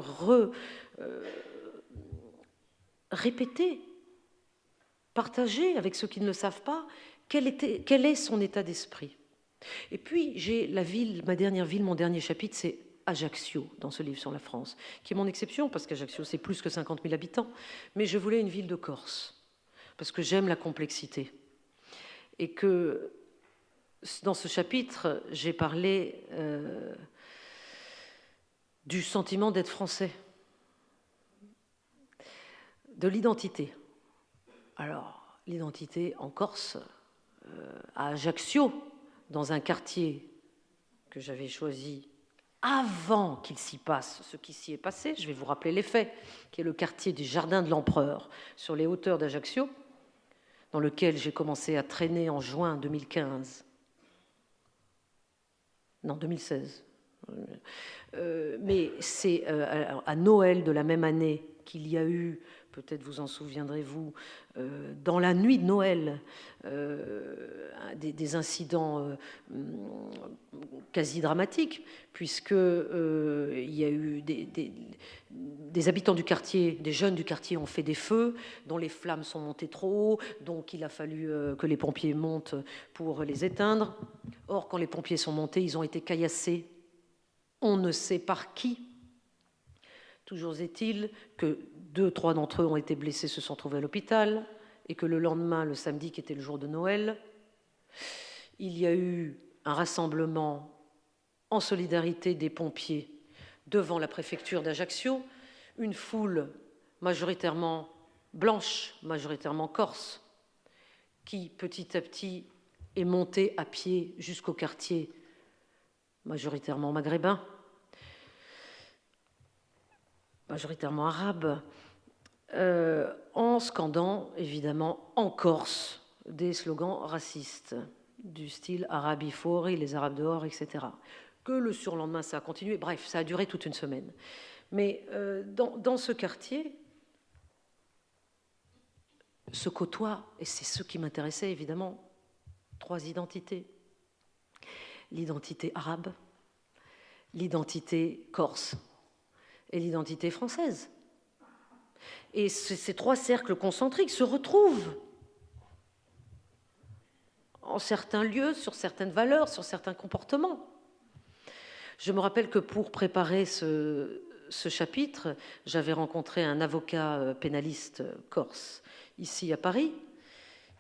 répéter, partager avec ceux qui ne le savent pas, quel est son état d'esprit. Et puis j'ai la ville, ma dernière ville, mon dernier chapitre, c'est Ajaccio, dans ce livre sur la France, qui est mon exception, parce qu'Ajaccio c'est plus que 50 000 habitants, mais je voulais une ville de Corse, parce que j'aime la complexité. Et que dans ce chapitre, j'ai parlé du sentiment d'être français, de l'identité. Alors, l'identité en Corse, à Ajaccio, dans un quartier que j'avais choisi avant qu'il s'y passe ce qui s'y est passé, je vais vous rappeler les faits, qui est le quartier du Jardin de l'Empereur, sur les hauteurs d'Ajaccio, dans lequel j'ai commencé à traîner en juin 2015. Non, 2016. Mais c'est à Noël de la même année qu'il y a eu, peut-être vous en souviendrez-vous, dans la nuit de Noël, des incidents quasi dramatiques, puisque il y a eu des habitants du quartier, des jeunes du quartier ont fait des feux, dont les flammes sont montées trop haut, donc il a fallu que les pompiers montent pour les éteindre. Or, quand les pompiers sont montés, ils ont été caillassés, on ne sait par qui. Toujours est-il que 2-3 d'entre eux ont été blessés, se sont trouvés à l'hôpital, et que le lendemain, le samedi, qui était le jour de Noël, il y a eu un rassemblement en solidarité des pompiers devant la préfecture d'Ajaccio, une foule majoritairement blanche, majoritairement corse, qui petit à petit est montée à pied jusqu'au quartier, majoritairement maghrébin, majoritairement arabe, en scandant évidemment en Corse des slogans racistes du style Arabi Fori, les Arabes dehors, etc. Que le surlendemain ça a continué, bref, ça a duré toute une semaine. Mais dans ce quartier se côtoient, et c'est ce qui m'intéressait évidemment, 3 identités. L'identité arabe, l'identité corse et l'identité française. Et ces 3 cercles concentriques se retrouvent en certains lieux, sur certaines valeurs, sur certains comportements. Je me rappelle que pour préparer ce chapitre, j'avais rencontré un avocat pénaliste corse, ici à Paris,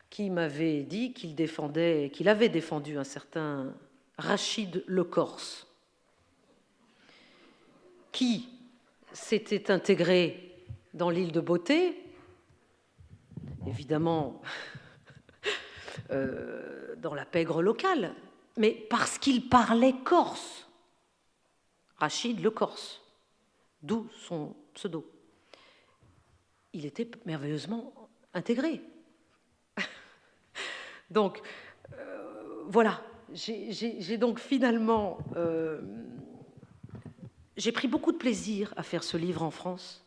qui m'avait dit qu'il avait défendu un certain Rachid Le Corse, qui s'était intégré dans l'île de Beauté, évidemment dans la pègre locale, mais parce qu'il parlait corse. Rachid Le Corse, d'où son pseudo. Il était merveilleusement intégré. Donc, voilà, j'ai donc finalement... j'ai pris beaucoup de plaisir à faire ce livre en France.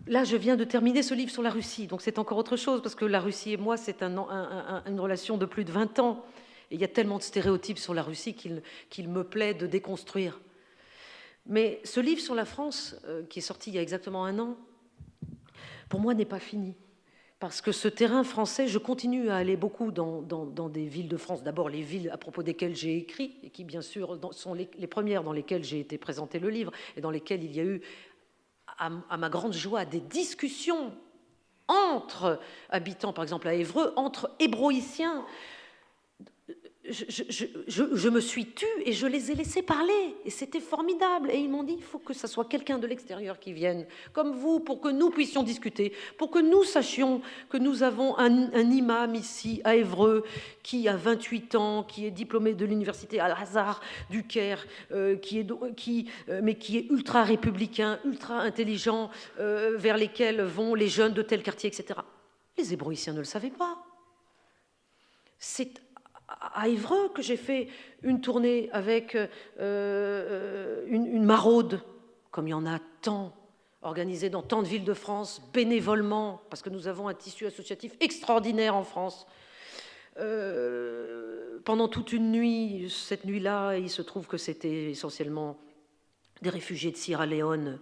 Là, je viens de terminer ce livre sur la Russie, donc c'est encore autre chose, parce que la Russie et moi, c'est une relation de plus de 20 ans. Et il y a tellement de stéréotypes sur la Russie qu'il me plaît de déconstruire. Mais ce livre sur la France, qui est sorti il y a exactement 1 an, pour moi, n'est pas fini. Parce que ce terrain français, je continue à aller beaucoup dans des villes de France. D'abord, les villes à propos desquelles j'ai écrit, et qui, bien sûr, sont les premières dans lesquelles j'ai été présenter le livre, et dans lesquelles il y a eu, à ma grande joie, des discussions entre habitants, par exemple à Évreux, entre hébroïciens. je me suis tue et je les ai laissés parler. Et c'était formidable. Et ils m'ont dit, il faut que ça soit quelqu'un de l'extérieur qui vienne, comme vous, pour que nous puissions discuter, pour que nous sachions que nous avons un imam ici, à Évreux, qui a 28 ans, qui est diplômé de l'université Al-Azhar du Caire, mais qui est ultra républicain, ultra intelligent, vers lesquels vont les jeunes de tel quartier, etc. Les Hébroïciens ne le savaient pas. C'est à Évreux que j'ai fait une tournée avec une maraude, comme il y en a tant, organisée dans tant de villes de France, bénévolement, parce que nous avons un tissu associatif extraordinaire en France. Pendant toute une nuit, cette nuit-là, il se trouve que c'était essentiellement des réfugiés de Sierra Leone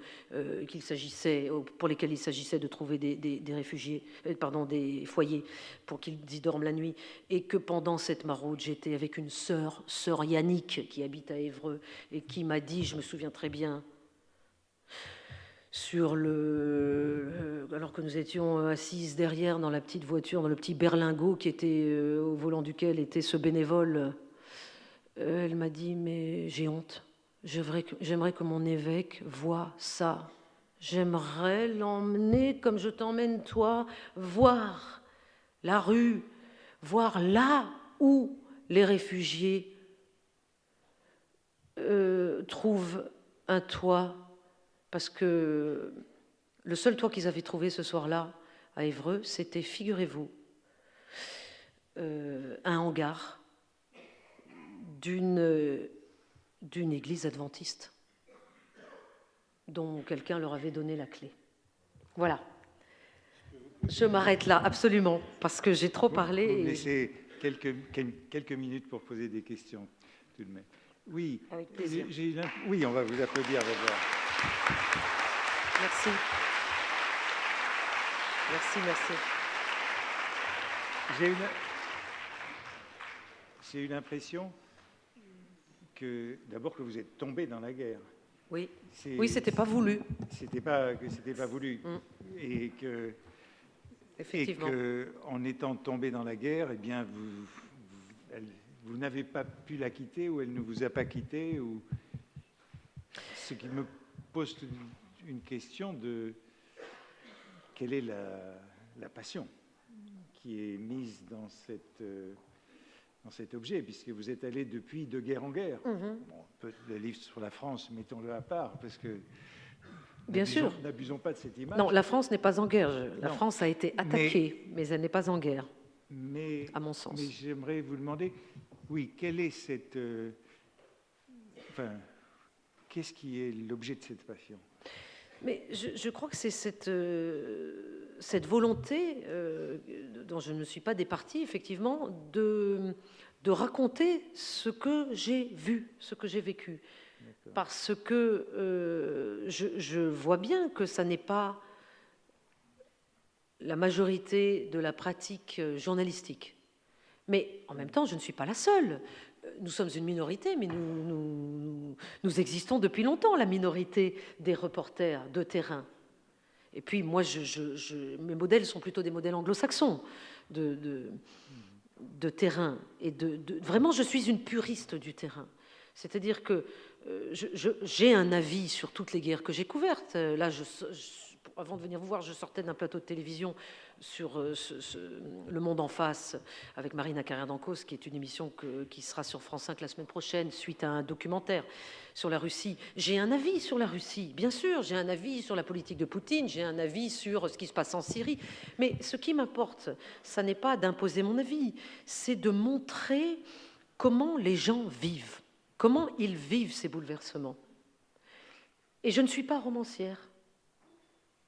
pour lesquels il s'agissait de trouver des réfugiés, des foyers pour qu'ils y dorment la nuit, et que pendant cette maraude, j'étais avec une sœur Yannick, qui habite à Évreux, et qui m'a dit, je me souviens très bien, alors que nous étions assises derrière dans la petite voiture, dans le petit berlingot qui était au volant duquel était ce bénévole, elle m'a dit, mais j'ai honte. J'aimerais que mon évêque voie ça. J'aimerais l'emmener comme je t'emmène toi, voir la rue, voir là où les réfugiés trouvent un toit. Parce que le seul toit qu'ils avaient trouvé ce soir-là à Évreux, c'était, figurez-vous, un hangar d'une église adventiste dont quelqu'un leur avait donné la clé. Voilà. Je m'arrête là, absolument, parce que j'ai trop parlé. Vous me laissez quelques minutes pour poser des questions, tout de même. Oui, avec plaisir. Oui, on va vous applaudir d'abord. Merci. Merci. J'ai eu l'impression d'abord que vous êtes tombé dans la guerre. Oui, c'était pas voulu. C'était pas voulu. Et que, effectivement, en étant tombé dans la guerre, eh bien, vous n'avez pas pu la quitter, ou elle ne vous a pas quitté, ou ce qui me pose une question de quelle est la passion qui est mise dans cet objet, puisque vous êtes allé depuis de guerre en guerre. Le livre sur la France, mettons-le à part, parce que bien sûr, n'abusons pas de cette image. Non, la France n'est pas en guerre. La France a été attaquée, mais elle n'est pas en guerre, à mon sens. Mais j'aimerais vous demander, oui, quelle est cette... qu'est-ce qui est l'objet de cette passion ? Mais je crois que c'est cette volonté, dont je ne suis pas départie, effectivement, de raconter ce que j'ai vu, ce que j'ai vécu. Parce que je vois bien que ça n'est pas la majorité de la pratique journalistique. Mais en même temps, je ne suis pas la seule. Nous sommes une minorité, mais nous existons depuis longtemps, la minorité des reporters de terrain. Et puis moi, mes modèles sont plutôt des modèles anglo-saxons de terrain. Et vraiment, je suis une puriste du terrain. C'est-à-dire que j'ai un avis sur toutes les guerres que j'ai couvertes. Là, avant de venir vous voir, je sortais d'un plateau de télévision sur Le Monde en face avec Marina Carrère-Dancos, qui est une émission qui sera sur France 5 la semaine prochaine, suite à un documentaire sur la Russie. J'ai un avis sur la Russie, bien sûr, j'ai un avis sur la politique de Poutine, j'ai un avis sur ce qui se passe en Syrie. Mais ce qui m'importe, ça n'est pas d'imposer mon avis, c'est de montrer comment les gens vivent, comment ils vivent ces bouleversements. Et je ne suis pas romancière,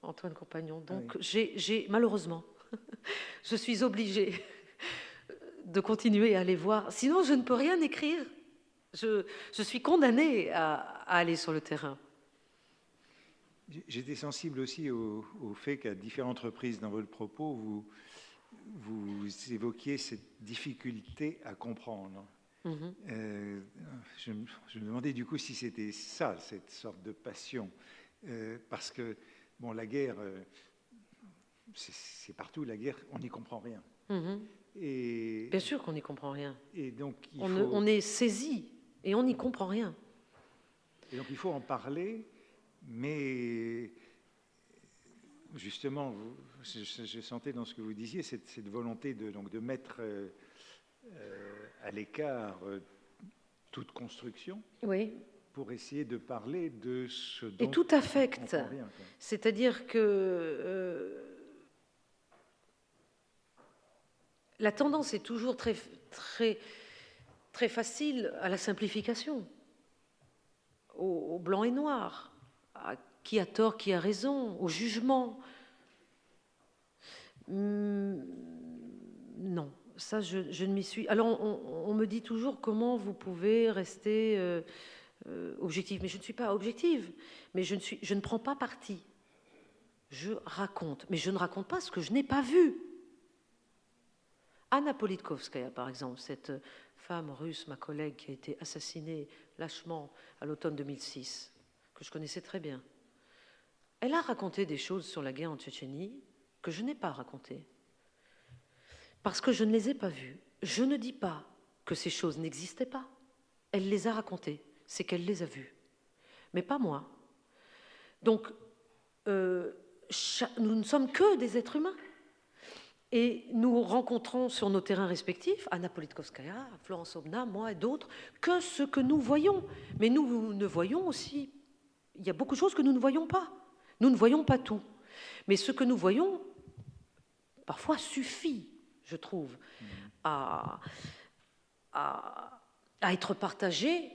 Antoine Compagnon. Donc, j'ai malheureusement, je suis obligée de continuer à aller voir. Sinon, je ne peux rien écrire. Je suis condamnée à aller sur le terrain. J'étais sensible aussi au fait qu'à différentes reprises dans votre propos, vous évoquiez cette difficulté à comprendre. Je me demandais du coup si c'était ça, cette sorte de passion. Parce que, bon, la guerre, c'est partout, la guerre, on n'y comprend rien. Et, Bien sûr qu'on n'y comprend rien. et donc, On est saisi et on n'y comprend rien. Et donc il faut en parler, mais justement, je sentais dans ce que vous disiez cette volonté de mettre à l'écart toute construction. Oui. Pour essayer de parler de ce dont et tout affecte. on rien. C'est-à-dire que la tendance est toujours très, très, très facile à la simplification, au blanc et noir, à qui a tort, qui a raison, au jugement. Non, ça je ne m'y suis... Alors on me dit toujours comment vous pouvez rester objective, mais je ne suis pas objective, mais je ne prends pas parti. Je raconte, mais je ne raconte pas ce que je n'ai pas vu. Anna Politkovskaya, par exemple, cette femme russe, ma collègue, qui a été assassinée lâchement à l'automne 2006, que je connaissais très bien, elle a raconté des choses sur la guerre en Tchétchénie que je n'ai pas racontées, parce que je ne les ai pas vues. Je ne dis pas que ces choses n'existaient pas. Elle les a racontées, c'est qu'elle les a vues, mais pas moi. Donc, nous ne sommes que des êtres humains. Et nous rencontrons sur nos terrains respectifs, Anna Politkovskaya, Florence Aubenas, moi et d'autres, que ce que nous voyons. Mais nous ne voyons aussi, il y a beaucoup de choses que nous ne voyons pas. Nous ne voyons pas tout. Mais ce que nous voyons, parfois, suffit, je trouve, à être partagé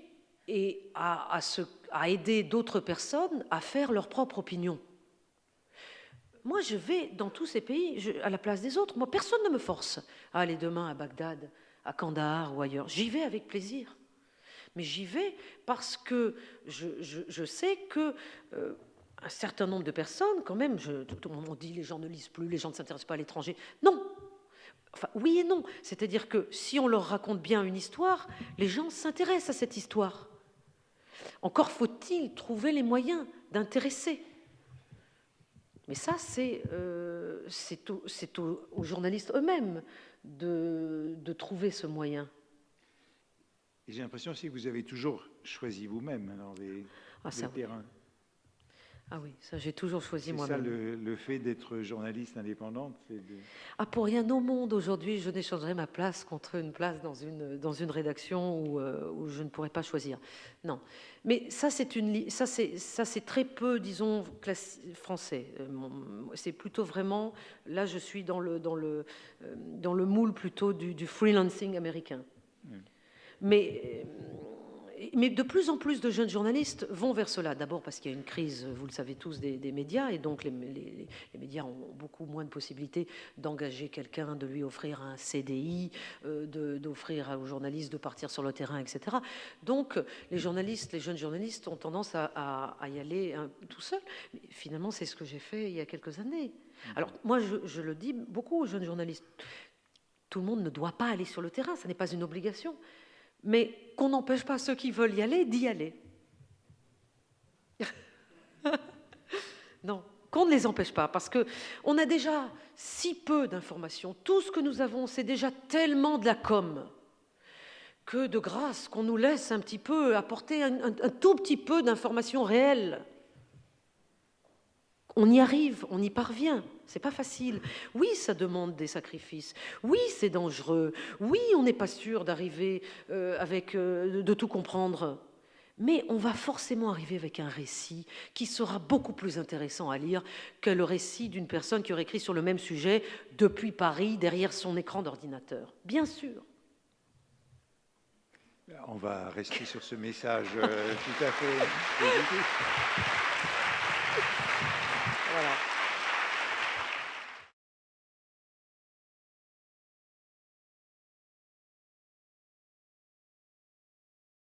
et à aider d'autres personnes à faire leur propre opinion. Moi, je vais dans tous ces pays à la place des autres. Moi, personne ne me force à aller demain à Bagdad, à Kandahar ou ailleurs. J'y vais avec plaisir. Mais j'y vais parce que je sais que un certain nombre de personnes, quand même, tout le monde dit les gens ne lisent plus, les gens ne s'intéressent pas à l'étranger. Non. Enfin, oui et non. C'est-à-dire que si on leur raconte bien une histoire, les gens s'intéressent à cette histoire. Encore faut-il trouver les moyens d'intéresser. Mais ça, c'est aux journalistes eux-mêmes de trouver ce moyen. Et j'ai l'impression aussi que vous avez toujours choisi vous-même les terrains. Ah oui, ça j'ai toujours choisi moi-même. C'est ça le fait d'être journaliste indépendante. Pour rien au monde aujourd'hui, je n'échangerai ma place contre une place dans une rédaction où je ne pourrais pas choisir. Non, mais ça c'est très peu, disons, français. C'est plutôt vraiment, là je suis dans le moule plutôt du freelancing américain. Mais de plus en plus de jeunes journalistes vont vers cela. D'abord parce qu'il y a une crise, vous le savez tous, des médias, et donc les médias ont beaucoup moins de possibilités d'engager quelqu'un, de lui offrir un CDI, d'offrir aux journalistes de partir sur le terrain, etc. Donc les jeunes journalistes ont tendance à y aller tout seuls. Mais finalement, c'est ce que j'ai fait il y a quelques années. Alors moi, je le dis beaucoup aux jeunes journalistes. Tout le monde ne doit pas aller sur le terrain, ça n'est pas une obligation. Mais qu'on n'empêche pas ceux qui veulent y aller d'y aller. Non, qu'on ne les empêche pas, parce qu'on a déjà si peu d'informations. Tout ce que nous avons, c'est déjà tellement de la com, que de grâce qu'on nous laisse un petit peu apporter un tout petit peu d'informations réelles. On y arrive, on y parvient. C'est pas facile. Oui, ça demande des sacrifices. Oui, c'est dangereux. Oui, on n'est pas sûr d'arriver de tout comprendre. Mais on va forcément arriver avec un récit qui sera beaucoup plus intéressant à lire que le récit d'une personne qui aurait écrit sur le même sujet depuis Paris, derrière son écran d'ordinateur. Bien sûr. On va rester sur ce message tout à fait positif. Voilà.